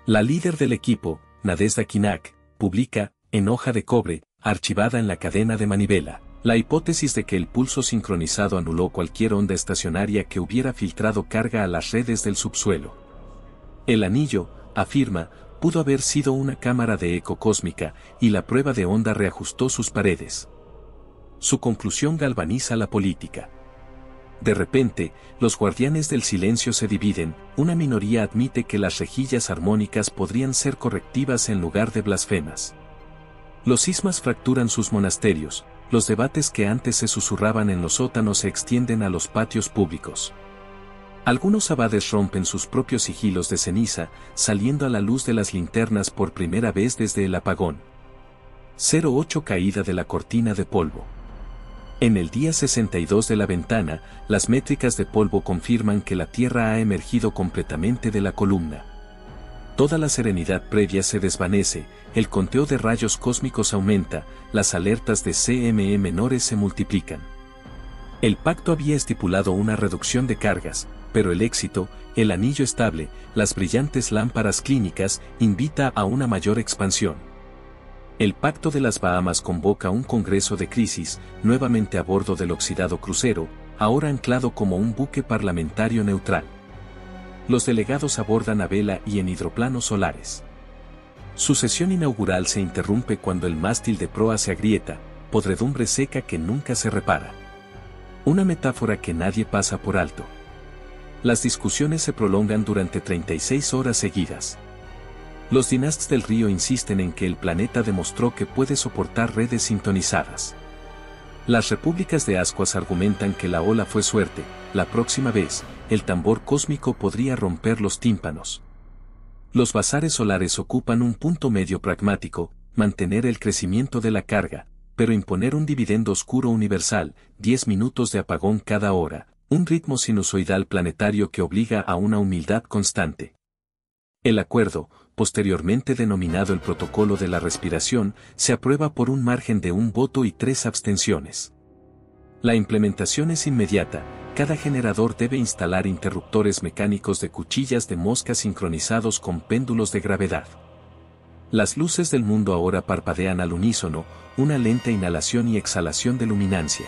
La líder del equipo, Nadezhda Kinak, publica, en hoja de cobre, archivada en la cadena de manivela, la hipótesis de que el pulso sincronizado anuló cualquier onda estacionaria que hubiera filtrado carga a las redes del subsuelo. El anillo, afirma, pudo haber sido una cámara de eco cósmica, y la prueba de onda reajustó sus paredes. Su conclusión galvaniza la política. De repente, los guardianes del silencio se dividen, una minoría admite que las rejillas armónicas podrían ser correctivas en lugar de blasfemas. Los cismas fracturan sus monasterios, los debates que antes se susurraban en los sótanos se extienden a los patios públicos. Algunos abades rompen sus propios sigilos de ceniza, saliendo a la luz de las linternas por primera vez desde el apagón. 08 Caída de la cortina de polvo. En el día 62 de la ventana, las métricas de polvo confirman que la Tierra ha emergido completamente de la columna. Toda la serenidad previa se desvanece, el conteo de rayos cósmicos aumenta, las alertas de CME menores se multiplican. El pacto había estipulado una reducción de cargas, pero el éxito, el anillo estable, las brillantes lámparas clínicas, invita a una mayor expansión. El Pacto de las Bahamas convoca un congreso de crisis, nuevamente a bordo del oxidado crucero, ahora anclado como un buque parlamentario neutral. Los delegados abordan a vela y en hidroplanos solares. Su sesión inaugural se interrumpe cuando el mástil de proa se agrieta, podredumbre seca que nunca se repara. Una metáfora que nadie pasa por alto. Las discusiones se prolongan durante 36 horas seguidas. Los Dynasts del río insisten en que el planeta demostró que puede soportar redes sintonizadas. Las repúblicas de ascuas argumentan que la ola fue suerte, la próxima vez, el tambor cósmico podría romper los tímpanos. Los bazares solares ocupan un punto medio pragmático, mantener el crecimiento de la carga, pero imponer un dividendo oscuro universal, 10 minutos de apagón cada hora, un ritmo sinusoidal planetario que obliga a una humildad constante. El acuerdo, posteriormente denominado el Protocolo de la Respiración, se aprueba por un margen de un voto y 3 abstenciones. La implementación es inmediata, cada generador debe instalar interruptores mecánicos de cuchillas de mosca sincronizados con péndulos de gravedad. Las luces del mundo ahora parpadean al unísono, una lenta inhalación y exhalación de luminancia.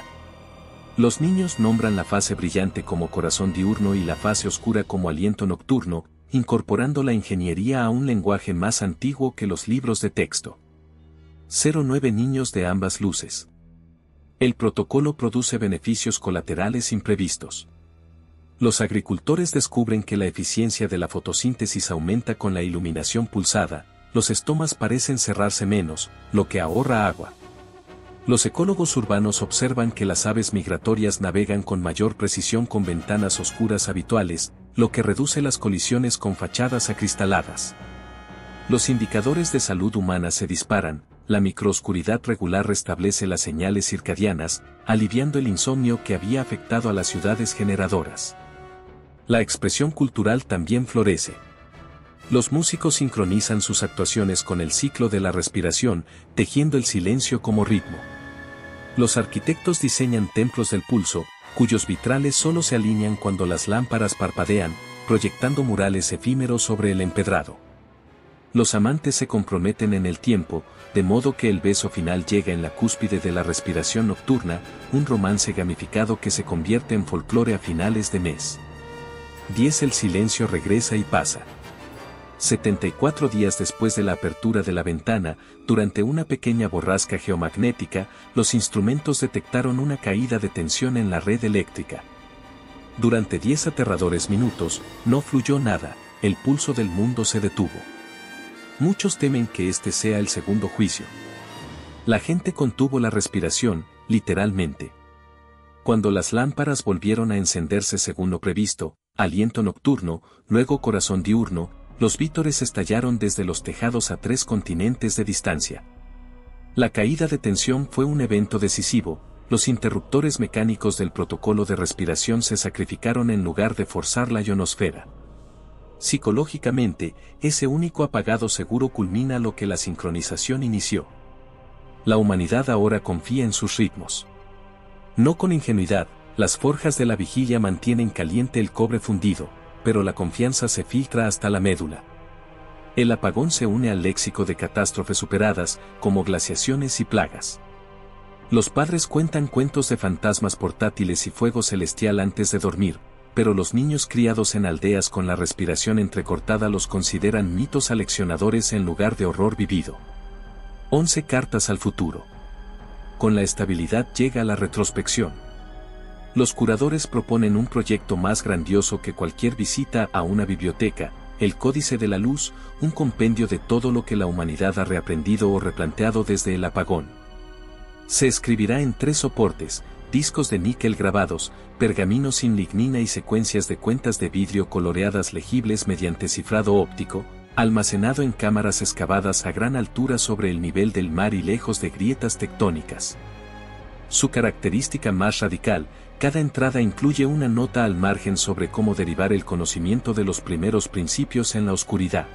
Los niños nombran la fase brillante como corazón diurno y la fase oscura como aliento nocturno, incorporando la ingeniería a un lenguaje más antiguo que los libros de texto. 09 Niños de ambas luces. El protocolo produce beneficios colaterales imprevistos. Los agricultores descubren que la eficiencia de la fotosíntesis aumenta con la iluminación pulsada, los estomas parecen cerrarse menos, lo que ahorra agua. Los ecólogos urbanos observan que las aves migratorias navegan con mayor precisión con ventanas oscuras habituales, lo que reduce las colisiones con fachadas acristaladas. Los indicadores de salud humana se disparan, la microoscuridad regular restablece las señales circadianas, aliviando el insomnio que había afectado a las ciudades generadoras. La expresión cultural también florece. Los músicos sincronizan sus actuaciones con el ciclo de la respiración, tejiendo el silencio como ritmo. Los arquitectos diseñan templos del pulso, cuyos vitrales solo se alinean cuando las lámparas parpadean, proyectando murales efímeros sobre el empedrado. Los amantes se comprometen en el tiempo, de modo que el beso final llega en la cúspide de la respiración nocturna, un romance gamificado que se convierte en folclore a finales de mes. 10 El silencio regresa y pasa. 74 días después de la apertura de la ventana, durante una pequeña borrasca geomagnética, los instrumentos detectaron una caída de tensión en la red eléctrica. Durante 10 aterradores minutos, no fluyó nada, el pulso del mundo se detuvo. Muchos temen que este sea el segundo juicio. La gente contuvo la respiración, literalmente. Cuando las lámparas volvieron a encenderse según lo previsto, aliento nocturno, luego corazón diurno, los vítores estallaron desde los tejados a 3 continentes de distancia. La caída de tensión fue un evento decisivo, los interruptores mecánicos del protocolo de respiración se sacrificaron en lugar de forzar la ionosfera. Psicológicamente, ese único apagado seguro culmina lo que la sincronización inició. La humanidad ahora confía en sus ritmos. No con ingenuidad, las forjas de la vigilia mantienen caliente el cobre fundido, pero la confianza se filtra hasta la médula. El apagón se une al léxico de catástrofes superadas, como glaciaciones y plagas. Los padres cuentan cuentos de fantasmas portátiles y fuego celestial antes de dormir, pero los niños criados en aldeas con la respiración entrecortada los consideran mitos aleccionadores en lugar de horror vivido. 11 Cartas al futuro. Con la estabilidad llega la retrospección. Los curadores proponen un proyecto más grandioso que cualquier visita a una biblioteca, el Códice de la Luz, un compendio de todo lo que la humanidad ha reaprendido o replanteado desde el apagón. Se escribirá en 3 soportes, discos de níquel grabados, pergaminos sin lignina y secuencias de cuentas de vidrio coloreadas legibles mediante cifrado óptico, almacenado en cámaras excavadas a gran altura sobre el nivel del mar y lejos de grietas tectónicas. Su característica más radical, cada entrada incluye una nota al margen sobre cómo derivar el conocimiento de los primeros principios en la oscuridad.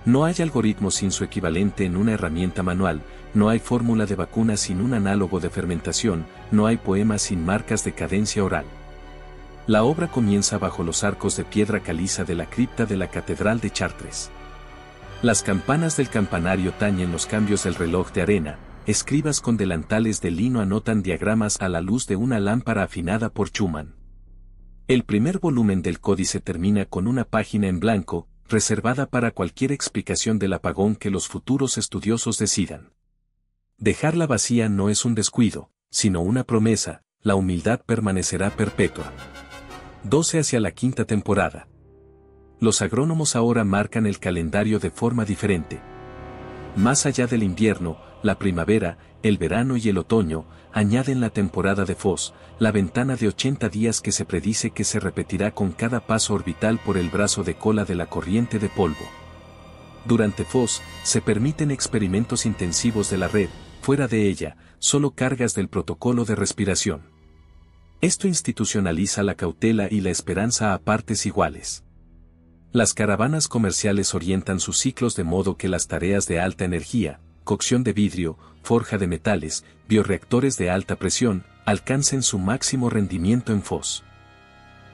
No hay algoritmo sin su equivalente en una herramienta manual, no hay fórmula de vacuna sin un análogo de fermentación, no hay poema sin marcas de cadencia oral. La obra comienza bajo los arcos de piedra caliza de la cripta de la Catedral de Chartres. Las campanas del campanario tañen los cambios del reloj de arena, escribas con delantales de lino anotan diagramas a la luz de una lámpara afinada por Schumann. El primer volumen del códice termina con una página en blanco, reservada para cualquier explicación del apagón que los futuros estudiosos decidan. Dejarla vacía no es un descuido, sino una promesa, la humildad permanecerá perpetua. 12 hacia la quinta temporada. Los agrónomos ahora marcan el calendario de forma diferente. Más allá del invierno, la primavera, el verano y el otoño, añaden la temporada de Fos, la ventana de 80 días que se predice que se repetirá con cada paso orbital por el brazo de cola de la corriente de polvo. Durante Fos, se permiten experimentos intensivos de la red, fuera de ella, solo cargas del protocolo de respiración. Esto institucionaliza la cautela y la esperanza a partes iguales. Las caravanas comerciales orientan sus ciclos de modo que las tareas de alta energía, cocción de vidrio, forja de metales, bioreactores de alta presión, alcancen su máximo rendimiento en Fos.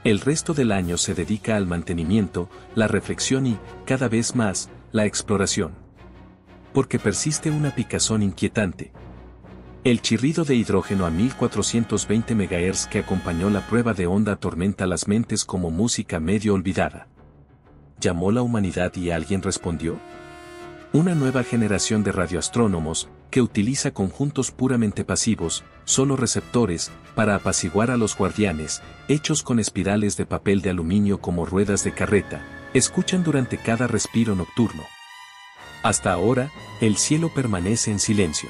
El resto del año se dedica al mantenimiento, la reflexión y, cada vez más, la exploración. Porque persiste una picazón inquietante. El chirrido de hidrógeno a 1420 MHz que acompañó la prueba de onda atormenta las mentes como música medio olvidada. ¿Llamó la humanidad y alguien respondió? Una nueva generación de radioastrónomos, que utiliza conjuntos puramente pasivos, solo receptores, para apaciguar a los guardianes, hechos con espirales de papel de aluminio como ruedas de carreta, escuchan durante cada respiro nocturno. Hasta ahora, el cielo permanece en silencio.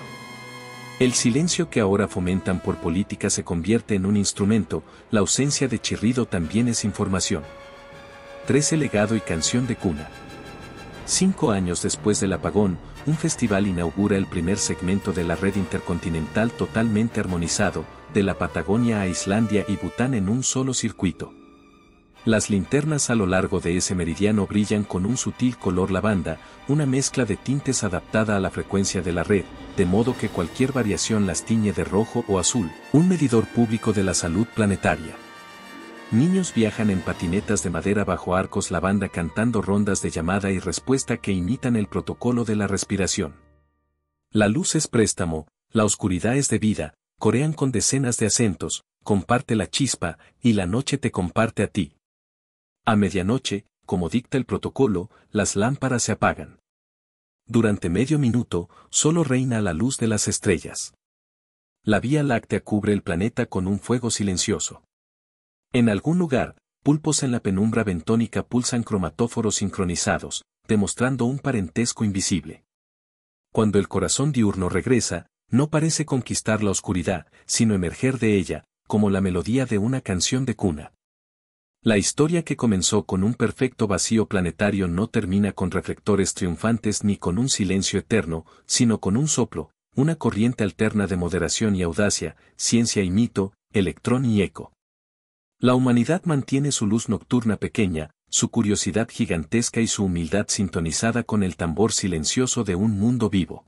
El silencio que ahora fomentan por política se convierte en un instrumento, la ausencia de chirrido también es información. 13 legado y canción de cuna. 5 años después del apagón, un festival inaugura el primer segmento de la red intercontinental totalmente armonizado, de la Patagonia a Islandia y Bután en un solo circuito. Las linternas a lo largo de ese meridiano brillan con un sutil color lavanda, una mezcla de tintes adaptada a la frecuencia de la red, de modo que cualquier variación las tiñe de rojo o azul, un medidor público de la salud planetaria. Niños viajan en patinetas de madera bajo arcos lavanda cantando rondas de llamada y respuesta que imitan el protocolo de la respiración. La luz es préstamo, la oscuridad es de vida, corean con decenas de acentos, comparte la chispa, y la noche te comparte a ti. A medianoche, como dicta el protocolo, las lámparas se apagan. Durante medio minuto, solo reina la luz de las estrellas. La Vía Láctea cubre el planeta con un fuego silencioso. En algún lugar, pulpos en la penumbra bentónica pulsan cromatóforos sincronizados, demostrando un parentesco invisible. Cuando el corazón diurno regresa, no parece conquistar la oscuridad, sino emerger de ella, como la melodía de una canción de cuna. La historia que comenzó con un perfecto vacío planetario no termina con reflectores triunfantes ni con un silencio eterno, sino con un soplo, una corriente alterna de moderación y audacia, ciencia y mito, electrón y eco. La humanidad mantiene su luz nocturna pequeña, su curiosidad gigantesca y su humildad sintonizada con el tambor silencioso de un mundo vivo.